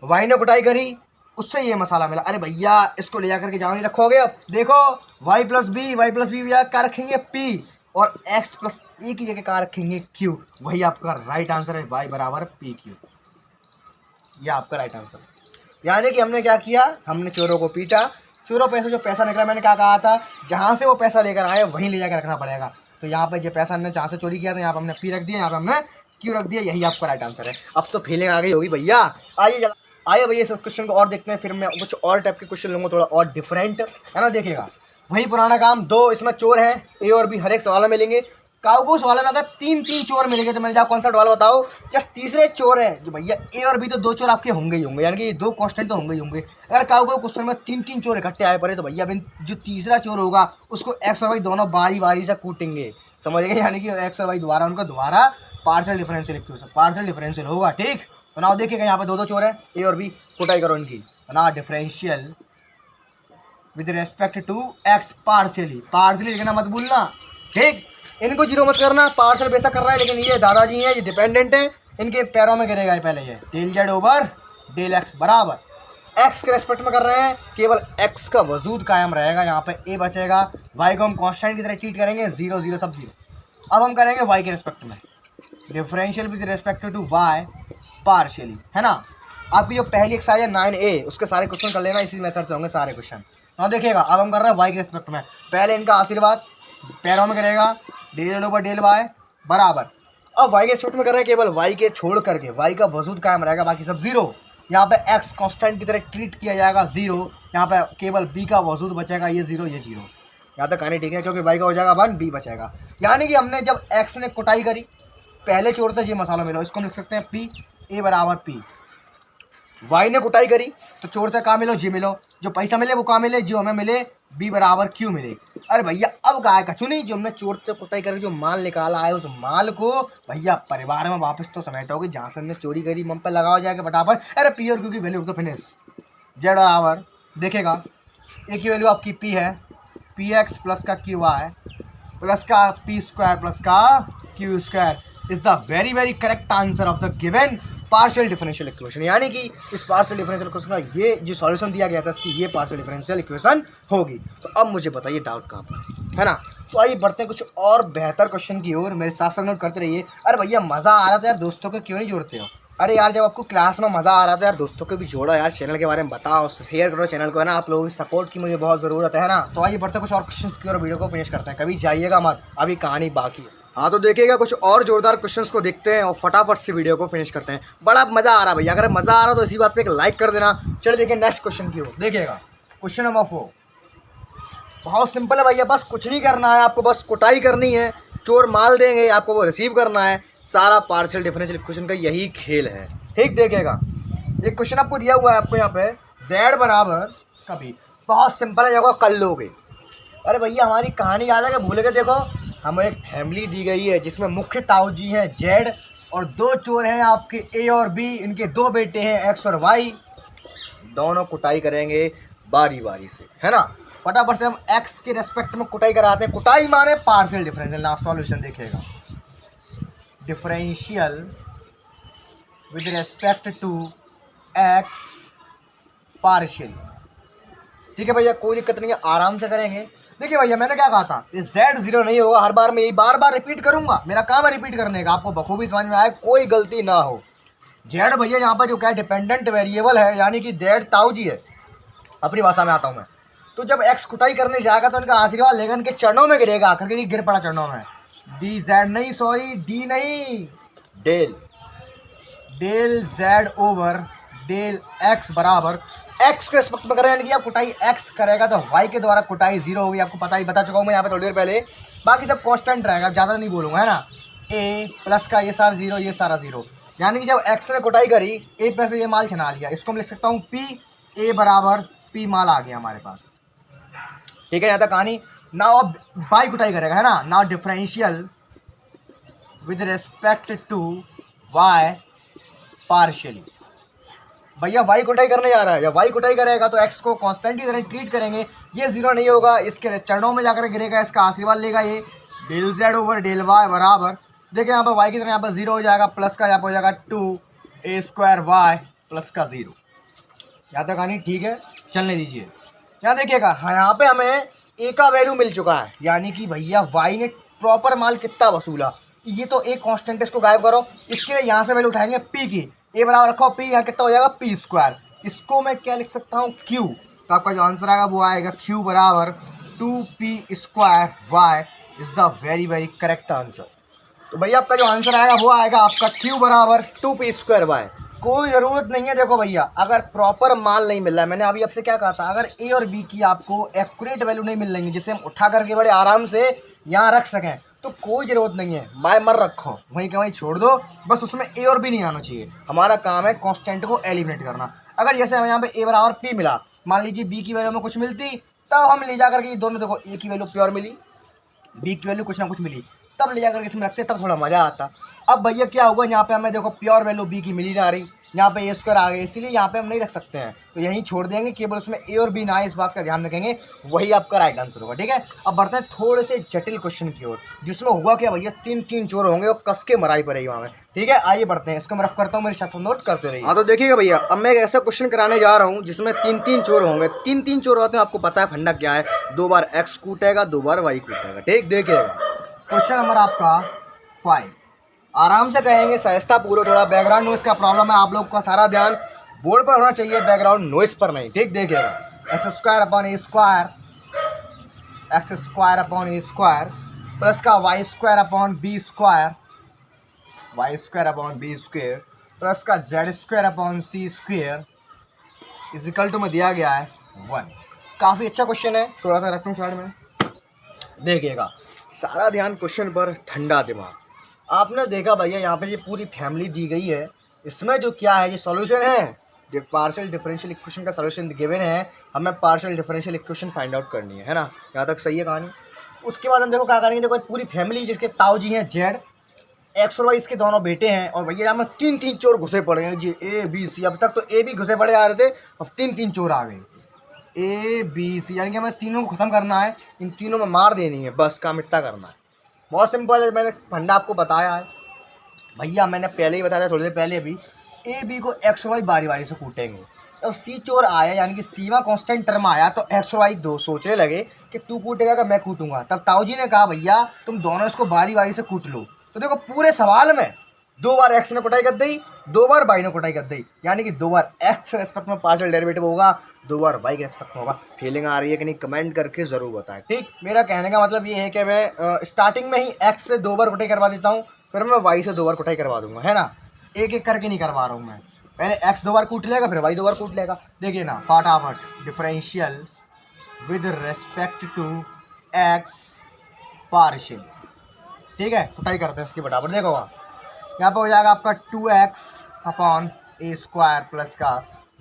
वाई ने कुटाई करी उससे ये मसाला मिला। अरे भैया इसको ले जाकर के जहाँ नहीं रखोगे, अब देखो वाई प्लस बी क्या रखेंगे पी, और एक्स प्लस ए की जगह कहाँ रखेंगे क्यू, वही आपका राइट आंसर है, वाई बराबर पी क्यू, ये आपका राइट आंसर। यानी कि हमने क्या किया, हमने चोरों को पीटा, चोरों पैसे जो पैसा निकला, मैंने क्या कहा था, जहाँ से वो पैसा लेकर आए वहीं ले जाकर रखना पड़ेगा। तो यहाँ पे जो पैसा हमने जहाँ से चोरी किया था यहाँ पे हमने पी रख दिया, यहाँ पे हमने क्यू रख दिया, यही आपका राइट आंसर है। अब तो फीलिंग आ गई होगी भैया, आइए भैया इस क्वेश्चन को और देखते हैं, फिर मैं कुछ और टाइप के क्वेश्चन लूँगा, थोड़ा और डिफरेंट, है ना। देखिएगा वही पुराना काम, दो इसमें चोर हैं, ए और बी हर एक सवाल में मिलेंगे। काऊ सवाल में अगर तीन चोर मिलेंगे तो मिल जाओ, कौन सा सवाल बताओ, या तीसरे चोर है जो भैया ए और बी, तो दो चोर आपके होंगे ही होंगे, यानी कि दो कांस्टेंट तो होंगे ही होंगे। अगर काऊ क्वेश्चन में तीन चोर इकट्ठे आए पड़े तो भैया जो तीसरा चोर होगा उसको एक्स और वाई दोनों बारी बारी से कूटेंगे, समझ गए, यानी कि एक्स और वाई दोबारा उनका दोबारा पार्शियल डिफरेंशियल होगा। ठीक, तो ना देखिएगा यहाँ पे दो चोर है, ए और बी, कुटाई करो इनकी, ना differential with respect to x partially लिखना मत भूलना। ठीक, इनको जीरो मत करना, पार्शियल बेसा कर रहा है, लेकिन ये दादाजी हैं, ये डिपेंडेंट है, इनके पैरों में गिरेगा पहले, ये del Z over del x बराबर एक्स के रेस्पेक्ट में कर रहे हैं, केवल एक्स का वजूद कायम रहेगा, यहाँ पे ए बचेगा, वाई को हम कांस्टेंट की तरह ट्रीट करेंगे, जीरो जीरो सब जीरो। अब हम करेंगे वाई के रेस्पेक्ट में differential with respect to y partially, है ना। आपकी जो पहली एक्सरसाइज है 9A, उसके सारे क्वेश्चन कर लेना, इसी मेथड से होंगे सारे क्वेश्चन। तो देखिएगा अब हम कर रहे हैं वाई के रेस्पेक्ट में, पहले इनका आशीर्वाद पैरों में करेगा, डेल ओवर डेल वाई बराबर, अब वाई के रेस्पेक्ट में कर रहे हैं, केवल वाई के छोड़ करके वाई का वजूद कायम रहेगा, बाकी सब जीरो। यहाँ पे एक्स कांस्टेंट की तरह ट्रीट किया जाएगा, जीरो, यहाँ पे केवल बी का वजूद बचेगा, ये जीरो ये जीरो। यहाँ तक कहानी ठीक है, क्योंकि वाई का हो जाएगा 1, बी बचेगा। यानी कि हमने जब एक्स ने कुटाई करी, पहले चोर से ये मसाला मिला, इसको हम लिख सकते हैं पी, ए बराबर पी। वाई ने कुटाई करी तो चोर से कहाँ मिलो, जी मिलो, जो पैसा मिले वो कहाँ मिले, जो हमें मिले, बी बराबर क्यू मिले। अरे भैया अब गाय का चुनी, जो हमने चोर से कुटाई करके जो माल निकाला है, उस माल को भैया परिवार में वापस तो समेटोगे, जहाँ से हमने चोरी करी मन पर लगाओ जाएगा फटाफट। अरे पी और क्यू की वैल्यू तो फिनिश, जेड बराबर देखेगा, ए की वैल्यू आपकी पी है, पी एक्स प्लस का क्यू वाई प्लस का पी स्क्वायर प्लस का q square is the very very correct answer of the given partial differential equation. यानी कि इस पार्शियल डिफरेंशियल इक्वेशन का ये जो सॉल्यूशन दिया गया था, इसकी ये पार्शियल डिफरेंशियल इक्वेशन होगी। तो अब मुझे बताइए डाउट कहाँ पर है ना। तो आइए बढ़ते हैं कुछ और बेहतर क्वेश्चन की ओर, मेरे साथ साथ नोट करते रहिए। अरे भैया मज़ा आ रहा था यार, दोस्तों को क्यों नहीं जोड़ते हो। अरे यार जब आपको क्लास में मज़ा आ रहा था यार, दोस्तों को भी जोड़ो यार, चैनल के बारे में बताओ, शेयर करो चैनल को, है ना। आप लोगों की सपोर्ट की मुझे बहुत ज़रूरत है ना। तो आइए बढ़ते कुछ और क्वेश्चन की और वीडियो को फिनिश करते हैं, कभी जाइएगा मत, अभी कहानी बाकी है। हाँ तो देखिएगा कुछ और जोरदार क्वेश्चंस को देखते हैं और फटाफट से वीडियो को फिनिश करते हैं। बड़ा मज़ा आ रहा है भैया, अगर मज़ा आ रहा तो इसी बात पे एक लाइक कर देना। चलिए देखिए नेक्स्ट क्वेश्चन की ओर। देखिएगा क्वेश्चन नंबर 4 बहुत सिंपल है भैया, बस कुछ नहीं करना है आपको, बस कुटाई करनी है। चोर माल देंगे आपको, वो रिसीव करना है। सारा पार्शियल डिफरेंशियल इक्वेशन का यही खेल है। ठीक देखिएगा, एक क्वेश्चन आपको दिया हुआ है आपको यहाँ पे z बराबर कभी, बहुत सिंपल है, देखो कर लोगे। अरे भैया हमारी कहानी याद है कि भूल गए? देखो हमें एक फैमिली दी गई है जिसमें मुख्य ताऊजी हैं z और दो चोर हैं आपके a और b, इनके दो बेटे हैं x और y। दोनों कुटाई करेंगे बारी बारी से, है ना। फटाफट से हम x के रेस्पेक्ट में कुटाई कराते हैं। कुटाई माने पार्शियल डिफरेंशियल। ना सॉल्यूशन देखिएगा, differential with respect to x partial. ठीक है भैया, कोई दिक्कत नहीं है, आराम से करेंगे। देखिए भैया मैंने क्या कहा था, ये z जीरो नहीं होगा, हर बार मैं यही बार बार रिपीट करूंगा, मेरा काम है रिपीट करने का, आपको बखूबी समझ में आए, कोई गलती ना हो। z भैया यहाँ पर जो क्या है डिपेंडेंट वेरिएबल है, यानी कि z ताऊजी है, अपनी भाषा में आता हूँ मैं। तो जब x कुटाई करने जाएगा तो इनका आशीर्वाद लेगा, इनके चरणों में गिरेगा, आकर के गिर पड़ा चरणों में। डी जेड नहीं, सॉरी डी नहीं, del del z over del x बराबर x के रिस्पेक्ट में करें, यानी कि आप कुटाई x करेगा तो y के द्वारा कुटाई जीरो होगी। आपको पता ही बता चुका हूँ मैं यहाँ पे थोड़ी देर पहले। बाकी सब कांस्टेंट रहेगा, ज़्यादा नहीं बोलूँगा, है ना। a प्लस का ये सारा जीरो, ये सारा जीरो, यानी कि जब x ने कुटाई करी a प्लस ये माल छना लिया, इसको मैं लिख सकता हूँ p, a बराबर p माल आ गया हमारे पास। ठीक है, यहाँ तक कहानी। नाउ अब y कुटाई करेगा, है ना। Now differential with respect to y partially. भैया y कुटाई करने जा रहा है, जब y कुटाई करेगा तो x को कांस्टेंट की तरह ट्रीट करेंगे, ये जीरो नहीं होगा, इसके चरणों में जाकर गिरेगा, इसका आशीर्वाद लेगा, ये del z over del y बराबर, देखिए यहाँ पर y की तरह यहाँ पर जीरो हो जाएगा, प्लस का यहाँ पर हो जाएगा 2a स्क्वायर y प्लस का जीरो। यहाँ तक कहानी ठीक है, चलने दीजिए। यहाँ देखिएगा, हाँ यहाँ पे हमें a का वैल्यू मिल चुका है, यानी कि भैया y ने प्रॉपर माल कितना वसूला, ये तो एक कांस्टेंट है, इसको गायब करो। इसके लिए यहाँ से वैल्यू उठाएंगे p की, a बराबर रखो p, यहाँ कितना हो जाएगा p स्क्वायर। इसको मैं क्या लिख सकता हूँ q, तो आपका जो आंसर आएगा वो आएगा q बराबर 2p square y is the very very correct answer. तो भैया आपका जो आंसर आएगा वो आएगा आपका q बराबर 2p स्क्वायर y। कोई ज़रूरत नहीं है, देखो भैया अगर प्रॉपर माल नहीं मिल रहा है, मैंने अभी आपसे क्या कहा था, अगर a और b की आपको एक्यूरेट वैल्यू नहीं मिल रही जिसे हम उठा करके बड़े आराम से यहाँ रख सकें, तो कोई ज़रूरत नहीं है, माय मर रखो, वहीं के वहीं छोड़ दो, बस उसमें a और b नहीं आना चाहिए। हमारा काम है कांस्टेंट को एलिमिनेट करना। अगर जैसे हमें यहाँ पे a बराबर p मिला, मान लीजिए b की वैल्यू में कुछ मिलती, तब हम ले जा करके ये दोनों, देखो a की वैल्यू प्योर मिली, b की वैल्यू कुछ ना कुछ मिली, तब ले जा करके इसमें रखते, तब थोड़ा मज़ा आता। अब भैया क्या होगा, यहाँ पे हमें देखो प्योर वैल्यू b की मिली ना रही, यहाँ पे a स्क्वायर आ गए, इसीलिए यहाँ पे हम नहीं रख सकते हैं, तो यहीं छोड़ देंगे, केवल उसमें a और b ना आए, इस बात का ध्यान रखेंगे, वही आपका राइट आंसर होगा। ठीक है, अब बढ़ते हैं थोड़े से जटिल क्वेश्चन की ओर, जिसमें हुआ क्या भैया, तीन चोर होंगे और कस के मराई पड़ेगी वहाँ में। ठीक है, आइए बढ़ते हैं, इसको मैं रफ करता हूँ, मेरे साथ नोट करते रहिए। हाँ तो देखिएगा भैया, अब मैं एक ऐसा क्वेश्चन कराने जा रहा हूँ जिसमें तीन चोर होंगे। तीन चोर होते हैं, आपको पता है फंडा क्या है, 2 बार x कूटेगा, 2 बार y कूटेगा। ठीक, देखिएगा क्वेश्चन नंबर आपका 5, आराम से कहेंगे, सहजता पूर्वक, थोड़ा बैकग्राउंड नॉइस का प्रॉब्लम है, आप लोग का सारा ध्यान बोर्ड पर होना चाहिए, बैकग्राउंड नॉइस पर नहीं। ठीक, देखिएगा, x square upon a square plus का y square upon b square plus का z square upon c square is equal to में दिया गया है 1। काफ़ी अच्छा क्वेश्चन है, थोड़ा सा रखता हूँ साइड में। देखिएगा, सारा ध्यान क्वेश्चन पर, ठंडा दिमाग। आपने देखा भैया यहाँ पे ये पूरी फैमिली दी गई है, इसमें जो क्या है, ये सॉल्यूशन है, जो पार्शियल डिफरेंशियल इक्वेशन का सॉल्यूशन गिवन है, हमें partial differential equation find out करनी है ना। यहाँ तक सही है कहानी। उसके बाद हम देखो क्या करेंगे, देखो पूरी फैमिली जिसके ताऊजी हैं जेड, एक्स और वाई इसके दोनों बेटे हैं, और भैया यहाँ में तीन चोर घुसे पड़े हैं जी, ए बी सी। अब तक तो ए भी घुसे पड़े आ रहे थे, अब तीन चोर आ गए, ए बी सी, यानी कि हमें तीनों को ख़त्म करना है, इन तीनों में मार देनी है, बस काम इतना करना है। बहुत सिंपल है, मैंने फंडा आपको बताया है भैया, मैंने पहले ही बताया था थोड़ी देर पहले भी, ए बी को एक्स और वाई बारी बारी से कूटेंगे। अब सी चोर आया, यानी कि सीमा कांस्टेंट टर्म आया, तो एक्स और वाई दो सोचने लगे कि तू कूटेगा कि मैं कूटूंगा। तब ताऊजी ने कहा भैया तुम दोनों इसको बारी बारी से कूट लो। तो देखो पूरे सवाल में 2 बार एक्स ने कुटाई कर दी, 2 बार वाई ने कुटाई कर दी, यानी कि 2 बार एक्स के रेस्पेक्ट में पार्शियल डेरिवेटिव होगा, 2 बार वाई के रेस्पेक्ट में होगा। फीलिंग आ रही है कि नहीं, कमेंट करके ज़रूर बताएं। ठीक, मेरा कहने का मतलब ये है कि मैं स्टार्टिंग में ही एक्स से 2 बार कुटाई करवा देता हूँ, फिर मैं वाई से 2 बार कुटाई करवा दूंगा, है ना। एक एक करके नहीं करवा रहा हूँ मैं, पहले एक्स 2 बार कूट लेगा, फिर वाई 2 बार कूट लेगा। देखिए ना फटाफट, differential with respect to x partial. ठीक है, कुटाई करते हैं इसकी फटाफट। देखो यहाँ पे हो जाएगा आपका 2x upon a square plus का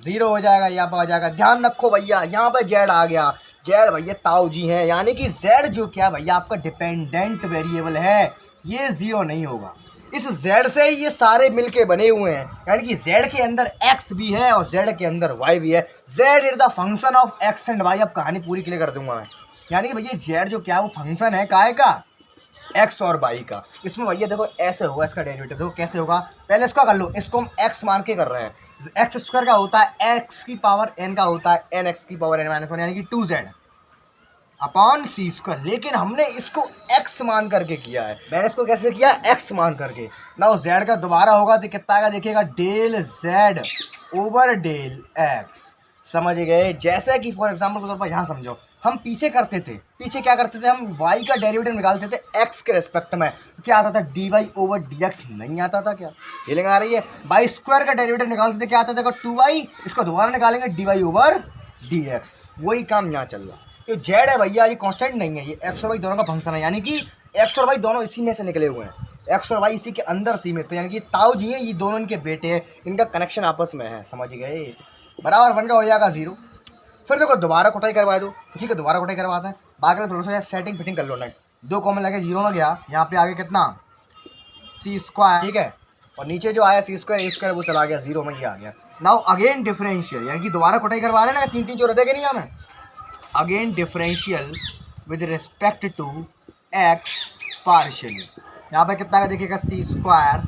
0 हो जाएगा, यहाँ पे आ जाएगा। ध्यान रखो भैया, यहाँ पे जेड आ गया, जेड भैया ताऊ जी है, यानी कि जेड जो क्या भैया आपका डिपेंडेंट वेरिएबल है, ये 0 नहीं होगा। इस z से ही ये सारे मिलके बने हुए हैं, यानी कि z के अंदर x भी है और z के अंदर y भी है। z is the function of x and y। अब कहानी पूरी क्लियर कर दूंगा मैं, यानी कि भैया z जो क्या वो फंक्शन है काहे का, x और y का। इसमें भैया देखो ऐसे होगा इसका डेरिवेटिव, देखो कैसे होगा, पहले इसका कर लो, इसको हम x मान के कर रहे हैं। एक्स स्क्वायर का होता है x की पावर n का होता है n x की पावर n माइनस 1, यानी कि 2z अपॉन सी स्क्वायर, लेकिन हमने इसको x मान करके किया है। मैंने इसको कैसे किया, x मान करके। ना z का दोबारा होगा तो कितना आएगा, देखिएगा del z over del x। समझ गए? जैसे कि फॉर एग्जाम्पल के तौर पर यहाँ समझो, हम पीछे करते थे, पीछे क्या करते थे, हम y का डेरिवेटिव निकालते थे x के रेस्पेक्ट में, क्या आता था, dy ओवर dx नहीं आता था क्या, फीलिंग आ रही है? y स्क्वायर का डेरिवेटिव निकालते थे, क्या आता था, 2y, इसको दोबारा निकालेंगे dy ओवर dx। वही काम यहाँ चल रहा है। जो जेड है भैया ये कांस्टेंट नहीं है, ये एक्स और वाई दोनों का फंक्शन है, यानी कि एक्स और वाई दोनों इसी में से निकले हुए हैं, एक्स और वाई इसी के अंदर सीमित है, यानी कि ताऊ जी हैं, ये दोनों इनके बेटे हैं, इनका कनेक्शन आपस में है। समझ गए? बराबर 1 का हो जाएगा 0। फिर देखो दोबारा कुटाई करवा दो, ठीक है, दोबारा कुटाई करवाते हैं, बाकी थोड़ा सा सेटिंग फिटिंग कर लो ना। 2 कॉमन लगे 0 में गया, यहाँ पे आगे कितना सी स्क्वायर, ठीक है, और नीचे जो आया सी स्क्वायर ए स्क्वायर वो चला गया 0 में, ये आ गया। नाउ अगेन डिफरेंशियल, यानी कि दोबारा कुटाई करवा रहे हैं ना, 3 जो रहते कि नहीं हमें, again differential with respect to x partially. यहाँ पे कितना का देखिएगा, सी स्क्वायर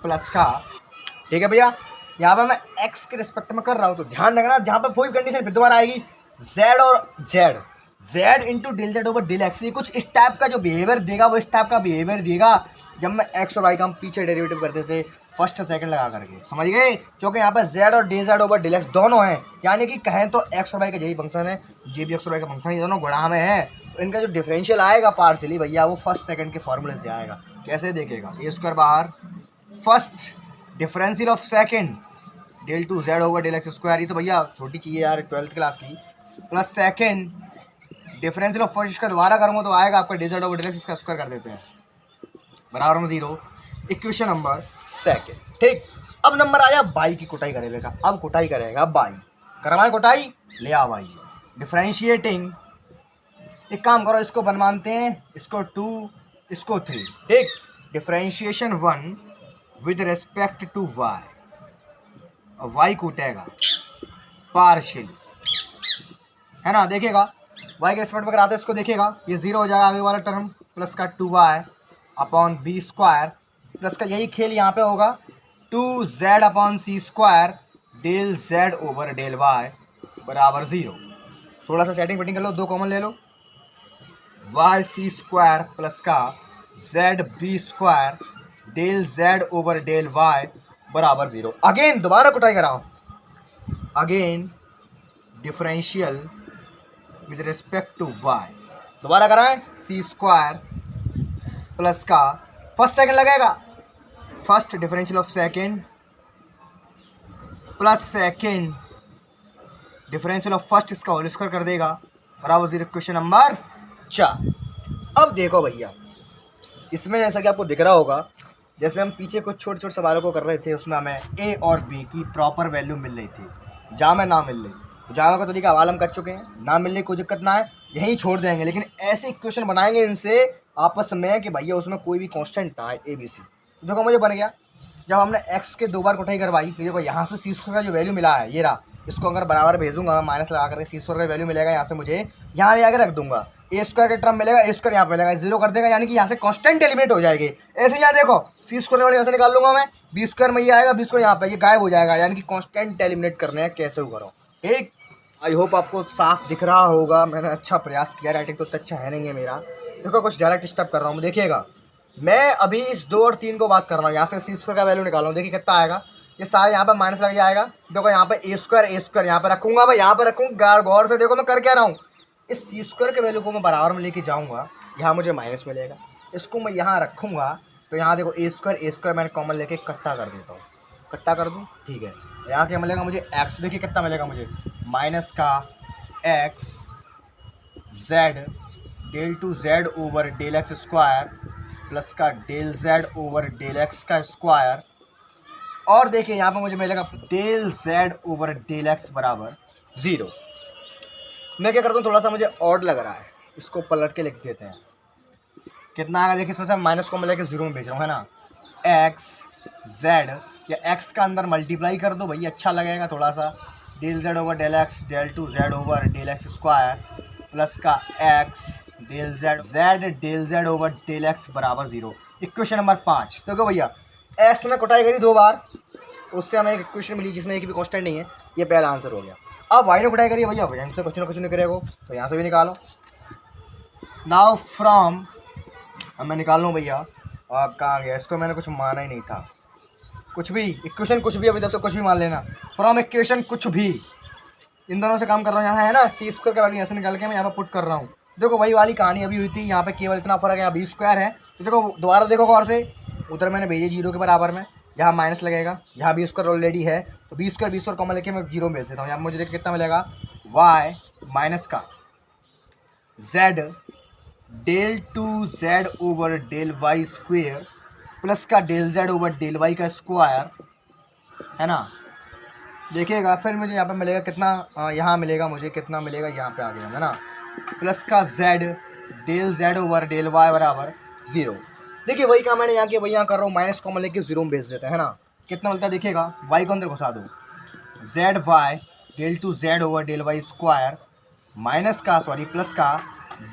प्लस का, ठीक है भैया, यहाँ पे मैं x के रिस्पेक्ट में कर रहा हूँ, तो ध्यान रखना जहाँ पे कोई कंडीशन फिर दोबारा आएगी, z और z into del Z over del x, ये कुछ इस टाइप का जो बिहेवियर देगा वो इस टाइप का बिहेवियर देगा जब मैं x और y का हम पीछे डेरिवेटिव करते थे फर्स्ट सेकंड लगा करके। समझ गए? क्योंकि यहाँ पर z और del Z over del x दोनों हैं, यानी कि कहें तो x और y का यही फंक्शन है, ये भी x और y का फंक्शन है, ये दोनों गुणा में है, तो इनका जो डिफरेंशियल आएगा पार्शियली भैया वो फर्स्ट सेकंड के फॉर्मूले से आएगा। कैसे देखेगा, ए स्क्वायर बाहर, first differential of second del two Z over del x square, ये तो भैया छोटी चीज़ है यार 12th क्लास की, plus second differential of first, इसका दोबारा करूँगा तो आएगा आपका del Z over del x, इसका स्क्वायर कर देते हैं, बराबर में 0। इक्वेशन नंबर सेकंड, ठीक। अब नंबर आया बाई की कुटाई करेगा, अब कुटाई करेगा बाई, करवाए कुटाई, ले आ बाई, डिफरेंशिएटिंग, एक काम करो, इसको बनवाते हैं, इसको 2 इसको 3, ठीक, differentiation 1 with respect to y, और वाई कूटेगा पार्शियली, है ना, देखेगा वाई के रिस्पेक्ट में कराते हैं इसको, देखेगा ये 0 हो जाएगा आगे वाला टर्म, प्लस का 2y upon b square, plus का यही खेल यहाँ पे होगा 2z upon c square del z over del y बराबर 0। थोड़ा सा सेटिंग फिटिंग कर लो, 2 कॉमन ले लो, y सी स्क्वायर प्लस का z b square del z over del y बराबर 0। अगेन दोबारा कुटाई कराओ, again differential with respect to y, दोबारा कराएं, सी स्क्वायर प्लस का फर्स्ट सेकंड लगेगा, first differential of second plus second differential of first, इसका होल स्क्वायर कर देगा, बराबर 0। Question number 4। अब देखो भैया, इसमें जैसा कि आपको दिख रहा होगा, जैसे हम पीछे कुछ छोटे छोटे सवालों को कर रहे थे, उसमें हमें ए और बी की प्रॉपर वैल्यू मिल रही थी, जामे ना मिल रही, जामे का तरीका हवाला हम कर चुके हैं, ना मिलने की कोई दिक्कत ना है, यहीं छोड़ देंगे, लेकिन ऐसे इक्वेशन बनाएंगे इनसे आपस में कि भैया उसमें कोई भी कांस्टेंट ना है, ए बी सी। देखो मुझे बन गया, जब हमने x के 2 बार कुटाई करवाई, देखो यहाँ से सी स्क्वायर का जो वैल्यू मिला है ये रहा, इसको अगर बराबर भेजूंगा मैं माइनस लगा करके, सी स्क्वायर का वैल्यू मिलेगा, यहाँ से मुझे यहाँ ले आकर रख दूंगा, ए स्क्वायर का टर्म मिलेगा, ए स्क्वायर यहाँ पे मिलेगा, 0 कर देगा, यानी कि यहाँ से कांस्टेंट एलिमिनेट हो जाएगी। ऐसे यहाँ देखो सी स्क्वायर वाले यहाँ से निकाल लूंगा मैं, बी स्क्वायर में ये आएगा, बी स्क्वायर यहाँ पे ये गायब हो जाएगा, यानी कि कांस्टेंट एलिमिनेट करने हैं, कैसे करो, ठीक। आई होप आपको साफ दिख रहा होगा, मैंने अच्छा प्रयास किया, राइटिंग तो अच्छा है नहीं है मेरा, देखो कुछ डायरेक्ट स्टेप कर रहा हूँ, देखिएगा मैं अभी इस 2 और 3 को बात कर रहा हूँ, यहाँ से सी स्क्वायर का वैल्यू निकाल रहा हूँ, देखिए कितना आएगा, ये सारे यहाँ पे माइनस लग जाएगा, देखो यहाँ पे ए स्क्वायर यहाँ पे रखूँगा, मैं यहाँ पे रखूँगा, गौर से देखो मैं कर क्या रहा हूँ, इस सी स्क्वायर के वैल्यू को मैं बराबर में लेके जाऊँगा, यहाँ मुझे माइनस मिलेगा, इसको मैं यहाँ रखूँगा, तो यहाँ देखो ए स्क्वायर मैंने कॉमन लेके इकट्ठा कर देता हूँ, इकट्ठा कर दूँ, ठीक है, यहाँ क्या मिलेगा मुझे एक्स, देखिए कितना मिलेगा मुझे, माइनस का x z del two Z over del x square plus का del Z over del x का स्क्वायर, और देखिए यहाँ पे मुझे मिलेगा del Z over del x बराबर 0। मैं क्या करता हूँ, थोड़ा सा मुझे ऑड लग रहा है, इसको पलट के लिख देते हैं। कितना आएगा देखिए, इसमें से माइनस को मैं लेकर 0 में भेज रहा हूँ, है ना। एक्स जेड या एक्स का अंदर मल्टीप्लाई कर दो भाई, अच्छा लगेगा थोड़ा सा। Del Z over del x, del two Z over del x square, plus का x del Z over del x बराबर 0। इक्वेशन नंबर 5 देखो भैया, एक्स ने कुटाई करी 2 बार, तो उससे हमें एक इक्वेशन मिली जिसमें एक भी कांस्टेंट नहीं है, ये पहला आंसर हो गया। अब वाई ने कुटाई करी भैया, भैया से कुछ ना कुछ नहीं करेगा, तो यहाँ से भी निकालो। नाउ फ्रॉम, अब मैं निकाल लूँ भैया, अब कहाँ गया, इसको मैंने कुछ माना ही नहीं था, कुछ भी इक्वेशन कुछ भी, अभी तक से कुछ भी मान लेना। फ्रॉम इक्वेशन कुछ भी, इन दोनों से काम कर रहा हूँ। यहाँ है ना सी स्क्वायर का वैल्यू ऐसे निकाल के मैं यहाँ पर पुट कर रहा हूँ। देखो वही वाली कहानी अभी हुई थी, यहाँ पे केवल इतना फर्क है, यहाँ बी स्क्वायर है, तो देखो दोबारा देखो गौर से, उधर मैंने भेजे 0 के बराबर में, यहाँ माइनस लगेगा, यहाँ बी स्क्वायर ऑलरेडी है, तो बी स्क्वायर कॉमन लेके मैं 0 में भेज देता हूँ। यहाँ मुझे देखो कितना मिलेगा, वाई माइनस का z del two Z over del Y square, plus का del Z over del y का स्क्वायर, है ना। देखिएगा फिर मुझे यहाँ पे मिलेगा कितना, यहाँ मिलेगा मुझे कितना मिलेगा, यहाँ पे आ गया है ना, प्लस का z del Z over del y बराबर 0। देखिए वही काम मैंने यहाँ किया, वही यहाँ कर रहा हूँ, माइनस कॉमन लेके 0 में भेज देते हैं, है ना। कितना मिलता है देखिएगा, वाई को अंदर घुसा दो, z y del two Z over del Y square, minus का सॉरी प्लस का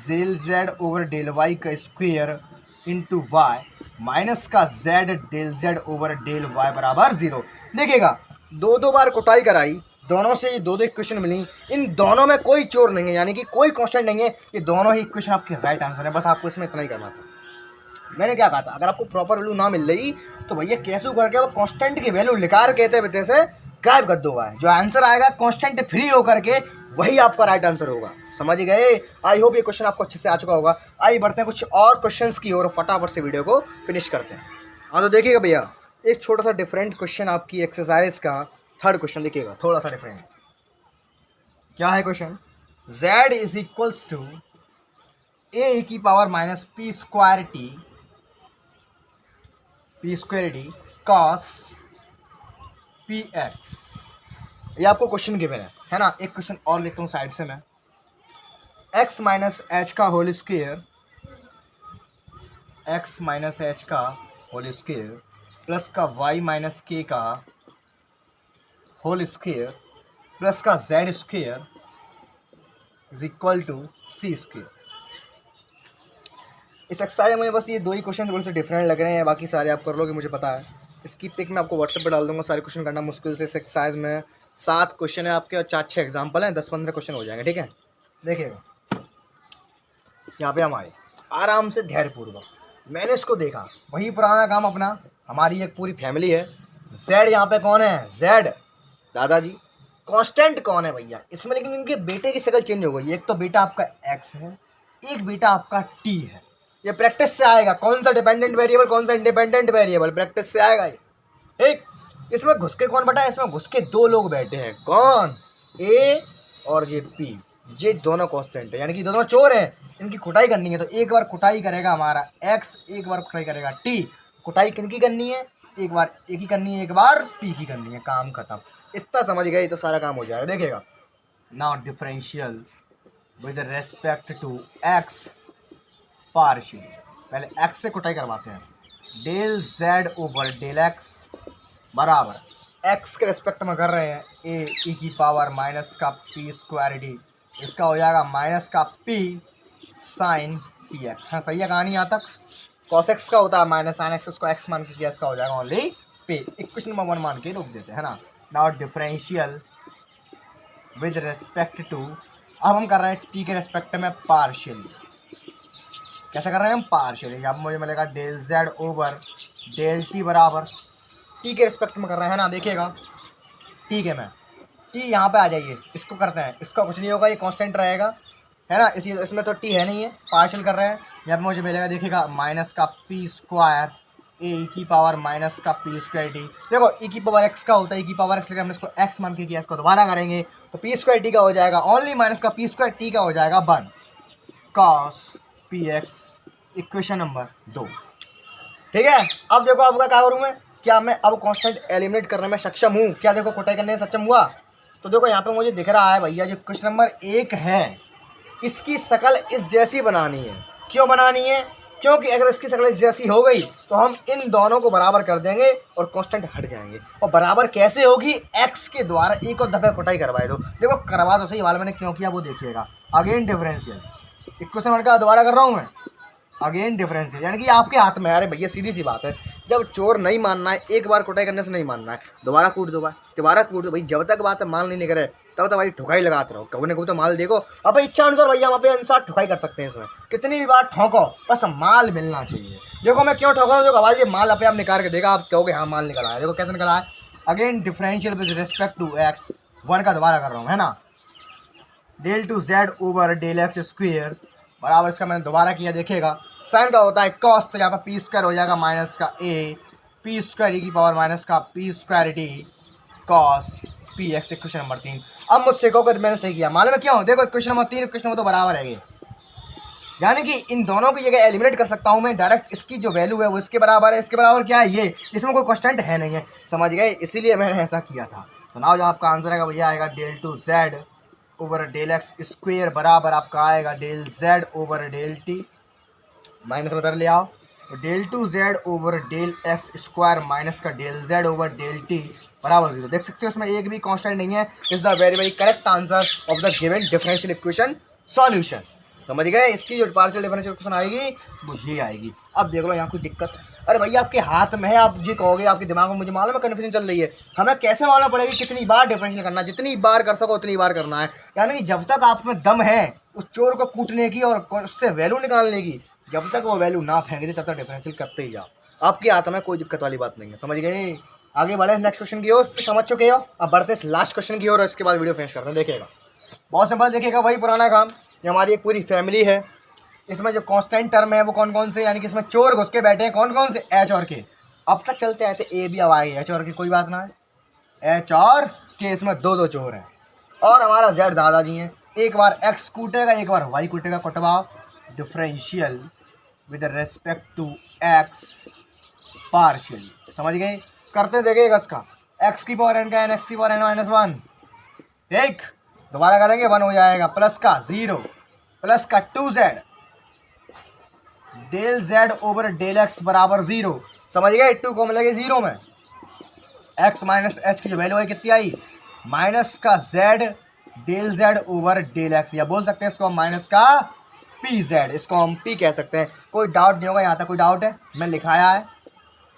del Z over del y का स्क्वेयर इंटू वाई, माइनस का z del Z over del y बराबर 0। देखिएगा 2 बार कुटाई कराई, दोनों से 2 इक्वेशन मिली, इन दोनों में कोई चोर नहीं है, यानी कि कोई कांस्टेंट नहीं है, ये दोनों ही इक्वेशन आपके राइट आंसर है। बस आपको इसमें इतना ही करना था। मैंने क्या कहा था, अगर आपको प्रॉपर वैल्यू ना मिल रही तो भैया कैसे करके वो कांस्टेंट की वैल्यू लिकार कहते बते से गायब कर दो भाई, जो आंसर आएगा कांस्टेंट फ्री होकर के वही आपका राइट आंसर होगा। समझ गए? आई होप ये क्वेश्चन आपको अच्छे से आ चुका होगा। आइए बढ़ते हैं कुछ और क्वेश्चंस की ओर, फटाफट से वीडियो को फिनिश करते हैं। हाँ तो देखिएगा भैया, एक छोटा सा डिफरेंट क्वेश्चन आपकी एक्सरसाइज का 3rd क्वेश्चन देखिएगा, थोड़ा सा डिफरेंट। क्या है question, z is equals to a की power minus p square t cos p x, ये आपको क्वेश्चन गिवन है ना। एक क्वेश्चन और लिखता हूँ साइड से मैं, x माइनस एच का whole square, x minus h का होल स्क्वायर प्लस का y माइनस के का होल स्क्वायर प्लस का z square is equal to c square. इस एक्सरसाइज में मुझे बस ये 2 ही क्वेश्चन थोड़े से डिफरेंट लग रहे हैं, बाकी सारे आप कर लोगे मुझे पता है। इसकी पिक मैं आपको व्हाट्सएप पे डाल दूंगा, सारे क्वेश्चन करना मुश्किल से। इस एक्सरसाइज में 7 क्वेश्चन है आपके और 4-6 एग्जाम्पल हैं, 10-15 क्वेश्चन हो जाएंगे, ठीक है। देखिएगा यहाँ पे हम आए आराम से धैर्यपूर्वक, मैंने इसको देखा, वही पुराना काम अपना, हमारी एक पूरी फैमिली है। जेड यहाँ पे कौन है, जेड दादाजी। कांस्टेंट कौन है भैया इसमें, लेकिन इनके बेटे की शक्ल चेंज हो गई। एक तो बेटा आपका एक्स है, एक बेटा आपका टी है। ये प्रैक्टिस से आएगा, कौन सा डिपेंडेंट वेरिएबल कौन सा इंडिपेंडेंट वेरिएबल, प्रैक्टिस से आएगा ये। ठीक, इसमें घुस के कौन बैठा है, इसमें घुस के 2 लोग बैठे हैं, कौन, ए और ये पी, ये दोनों कांस्टेंट है, यानी कि दोनों चोर हैं। इनकी कुटाई करनी है तो एक बार कुटाई करेगा हमारा एक्स, एक बार कुटाई करेगा टी। कुटाई किनकी करनी है, एक बार ए की करनी है, एक बार पी की करनी है, काम खत्म। इतना समझ गए तो सारा काम हो जाएगा। देखिएगा now differential with respect to x partial, पहले एक्स से कुटाई करवाते हैं। Del Z over del x बराबर एक्स के रेस्पेक्ट में कर रहे हैं ए की पावर माइनस का पी स्क्वायर डी, इसका हो जाएगा माइनस का पी साइन पी एक्स। हाँ सही है कहानी यहाँ तक। कॉस एक्स का होता है माइनस साइन एक्स, इसको एक्स मान के किया, इसका हो जाएगा ओनली पे। इक्वेशन नंबर 1 मान के रोक देते हैं ना। Now differential with respect to, अब हम कर रहे हैं टी के रेस्पेक्ट में पार्शियली। कैसे कर रहे हैं हम, पार्शियली। अब मुझे मिलेगा del Z over del t बराबर टी के रेस्पेक्ट में कर रहे हैं ना। देखिएगा ठीक है, मैं टी यहाँ पे आ जाइए, इसको करते हैं, इसका कुछ नहीं होगा, ये कांस्टेंट रहेगा, है ना। इसमें तो टी है नहीं है, पार्शियल कर रहे हैं। यहाँ पे मुझे मिलेगा देखिएगा माइनस का पी स्क्वायर ए की पावर माइनस का पी स्क्वायर टी। देखो ई की पावर एक्स का होता है, ई की पावर एक्स लेकर हमने इसको एक्स मान के किया, इसको दोबारा करेंगे तो पी स्क्वायर टी का हो जाएगा ओनली माइनस का पी स्क्वायर टी का हो जाएगा 1 cos p x. Equation number 2। ठीक है। अब देखो आपका क्या करूँ मैं, क्या मैं अब कांस्टेंट एलिमिनेट करने में सक्षम हूँ? क्या देखो कुटाई करने में सक्षम हुआ? तो देखो यहाँ पे मुझे दिख रहा है भैया जो क्वेश्चन नंबर 1 है इसकी शक्ल इस जैसी बनानी है। क्यों बनानी है? क्योंकि अगर इसकी शक्ल इस जैसी हो गई तो हम इन दोनों को बराबर कर देंगे और कांस्टेंट हट जाएंगे। और बराबर कैसे होगी? x के द्वारा एक और दफे कुटाई करवाए दो। देखो करवा तो सही, वाला मैंने क्यों किया वो देखिएगा। अगेन डिफरेंशियल इक्वेशन वर्ड का दोबारा कर रहा हूँ मैं, अगेन डिफरेंशियल, यानी कि आपके हाथ में है। अरे भैया सीधी सी बात है, जब चोर नहीं मानना है, एक बार कुटाई करने से नहीं मानना है, दोबारा कूट दो भाई, दोबारा कूट दो भाई। जब तक बात मान नहीं करे तब तक भाई ठुकाई लगाते रहो, कभी ना कभी तो माल देखो। अब इच्छा अनुसार भैया वहाँ पे अनुसार ठुकाई कर सकते हैं। इसमें कितनी भी बार ठोको बस माल मिलना चाहिए। देखो मैं क्यों ठोक रहा हूँ, देखो भाई ये माल अपने आप निकाल के देगा, आप कहोगे हाँ माल निकला है। देखो कैसे निकला है, again differential with respect to x, one का दोबारा कर रहा हूँ है ना, del two Z over del x square बराबर, इसका मैंने दोबारा किया। देखिएगा साइन का होता है कॉस, तो यहाँ पर पी स्क्वायर हो जाएगा माइनस का ए पी स्क्वायर ई की पावर माइनस का p square t cos p x. Question number 3। अब मुझसे कहो मैंने सही किया, मालूम है क्यों? देखो क्वेश्चन नंबर 3 क्वेश्चन नंबर तो बराबर है ये, यानी कि इन दोनों की जगह एलिमिनेट कर सकता हूँ मैं डायरेक्ट। इसकी जो वैल्यू है वो इसके बराबर है, इसके बराबर क्या है ये, इसमें कोई कांस्टेंट है नहीं है, समझ गए? इसीलिए मैंने ऐसा किया था। तो ना जो आपका आंसर आएगा भैया आएगा del two Z over del x square बराबर आपका आएगा del Z over del t, minus में उधर ले आओ, del two Z over del x square minus का del Z over del t बराबर 0। देख सकते हो इसमें एक भी कांस्टेंट नहीं है। Is the very very correct answer of the given differential equation solution. समझ गए? इसकी जो पार्शियल डिफरेंशियल इक्वेशन आएगी वो ये आएगी। अब देख लो यहाँ कोई दिक्कत है? अरे भैया आपके हाथ में है, आप जी कहोगे आपके दिमाग में, मुझे मालूम है कन्फ्यूजन चल रही है। हमें कैसे मालूम पड़ेगी कितनी बार डिफरेंशियल करना है? जितनी बार कर सको उतनी बार करना है, यानी कि जब तक आप में दम है उस चोर को कूटने की और उससे वैल्यू निकालने की, जब तक वो वैल्यू ना फेंक दे तब तक डिफरेंशियल करते ही जाओ। आपके हाथ में कोई दिक्कत वाली बात नहीं है, समझ गए? आगे बढ़े नेक्स्ट क्वेश्चन की ओर, समझ चुके हो? अब बढ़ते हैं लास्ट क्वेश्चन की ओर, इसके बाद वीडियो फिनिश करते हैं। देखिएगा बहुत सिंपल, देखिएगा वही पुराना काम। ये हमारी एक पूरी फैमिली है, इसमें जो कांस्टेंट टर्म है वो कौन कौन से, यानी कि इसमें चोर घुस के बैठे हैं कौन कौन से, एच और के। अब तक चलते आए थे ए भी, अब आए एच और के, कोई बात ना है, एच और के इसमें दो दो चोर हैं और हमारा जेड दादाजी हैं। एक बार एक्स कूटेगा एक बार वाई कूटेगा, कटवाओ differential with respect to x partially, समझ गए? करते देखिएगा इसका, एक्स की पावर एन का एन एक्स की पावर एन माइनस 1, ठीक, दोबारा करेंगे 1 हो जाएगा, प्लस का 0 प्लस का 2z del z over del x बराबर 0, समझ गए? 2 को मिलेगी 0 में, x माइनस एच की जो वैल्यू है कितनी आई, माइनस का z del z over del x, या बोल सकते हैं इसको हम माइनस का pz, इसको हम p कह सकते हैं। कोई डाउट नहीं होगा यहाँ तक? कोई डाउट है? मैं लिखाया है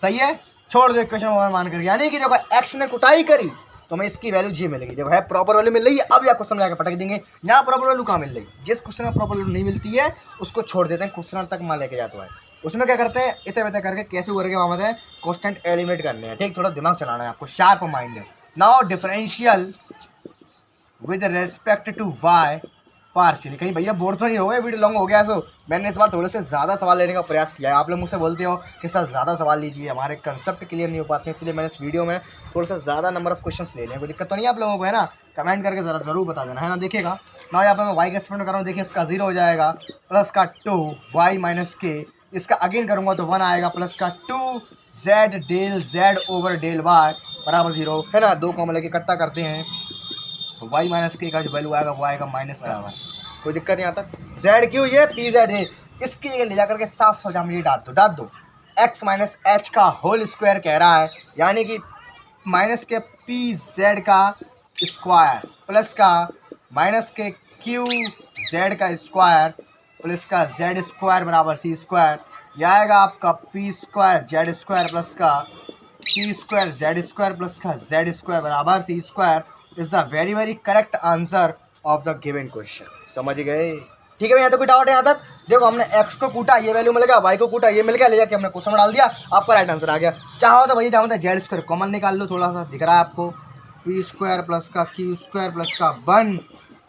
सही है, छोड़ दो इक्वेशन मान करके। यानी कि देखो x ने कुटाई करी तो हमें इसकी वैल्यू जी मिलेगी, देखो है प्रॉपर वैल्यू मिल रही है। अब या क्वेश्चन में जाकर पटक देंगे, यहाँ प्रॉपर वैल्यू कहाँ मिल रही? जिस क्वेश्चन में प्रॉपर वैल्यू नहीं मिलती है उसको छोड़ देते हैं, क्वेश्चन तक मान लेके जाता है। उसमें क्या करते हैं, इतने इतने करके कैसे करके वहाँ है कांस्टेंट एलिमिनेट करने हैं, ठीक? थोड़ा दिमाग चलाना है आपको, शार्प माइंड है। Now differential with respect to y partially, कहीं भैया बोर तो नहीं हो गए, वीडियो लॉन्ग हो गया? सो मैंने इस बार थोड़े से ज़्यादा सवाल लेने का प्रयास किया है। आप लोग मुझसे बोलते हो कि सर ज़्यादा सवाल लीजिए, हमारे कंसेप्ट क्लियर नहीं हो पाते हैं, इसलिए मैंने इस वीडियो में थोड़ा सा ज़्यादा नंबर ऑफ क्वेश्चंस ले लें। कोई दिक्कत तो नहीं आप लोगों को, है ना? कमेंट करके ज़रूर बता देना, है ना? देखिएगा ना यहाँ पर मैं वाई का एक्सपेरिमेंट कर रहा हूँ, देखिए इसका 0 हो जाएगा, प्लस का 2 वाई माइनस के, इसका अगेन करूँगा तो 1 आएगा, प्लस का 2 z del Z over del y बराबर 0, है ना? 2 को हम लेके इकट्ठा करते हैं, वाई माइनस के का जो वैल्यू आएगा वो आएगा माइनस का, कोई दिक्कत नहीं आता? जेड क्यों, ये पी जेड है, इसकी जगह ले जा करके साफ साफ हम ये डाल दो एक्स माइनस एच का होल स्क्वायर कह रहा है, यानी कि माइनस के पी जेड का स्क्वायर प्लस का माइनस के क्यू जेड का स्क्वायर प्लस का जेड स्क्वायर बराबर सी स्क्वायर, यह आएगा आपका p square z square plus का p square z square plus का जेड स्क्वायर बराबर c square is the very very correct answer of the given question. समझ गए? ठीक है, यहाँ तो कोई डाउट है यहाँ तक? देखो हमने x को कूटा, ये वैल्यू मिल गया, y को कूटा, ये मिल गया, ले जाके हमने क्वेश्चन में डाल दिया, आपका राइट आंसर आ गया। चाहो तो भैया जाओ तो जेड स्क्वायर कॉमन निकाल लो, थोड़ा सा दिख रहा है आपको, पी स्क्वायर प्लस का क्यू स्क्वायर प्लस का 1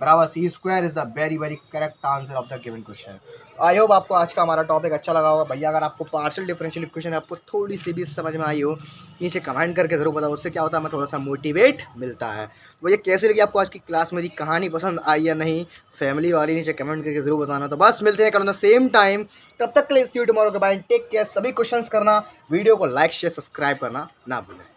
बराबर c square is the very very correct answer of the given question. I hope आपको आज का हमारा टॉपिक अच्छा लगा होगा भैया। अगर आपको पार्शियल डिफरेंशियल इक्वेशन आपको थोड़ी सी भी समझ में आई हो, नीचे कमेंट करके ज़रूर बताओ, उससे क्या होता है हमें थोड़ा सा मोटिवेट मिलता है। तो ये कैसे लगी आपको आज की क्लास, मेरी कहानी पसंद आई या नहीं, फैमिली वाली, नीचे कमेंट करके ज़रूर बताना। तो बस मिलते हैं कल द सेम टाइम, तब तक के लिए सी यू टुमारो के बाय, टेक केयर। सभी क्वेश्चंस करना, वीडियो को लाइक शेयर सब्सक्राइब करना ना भूलें।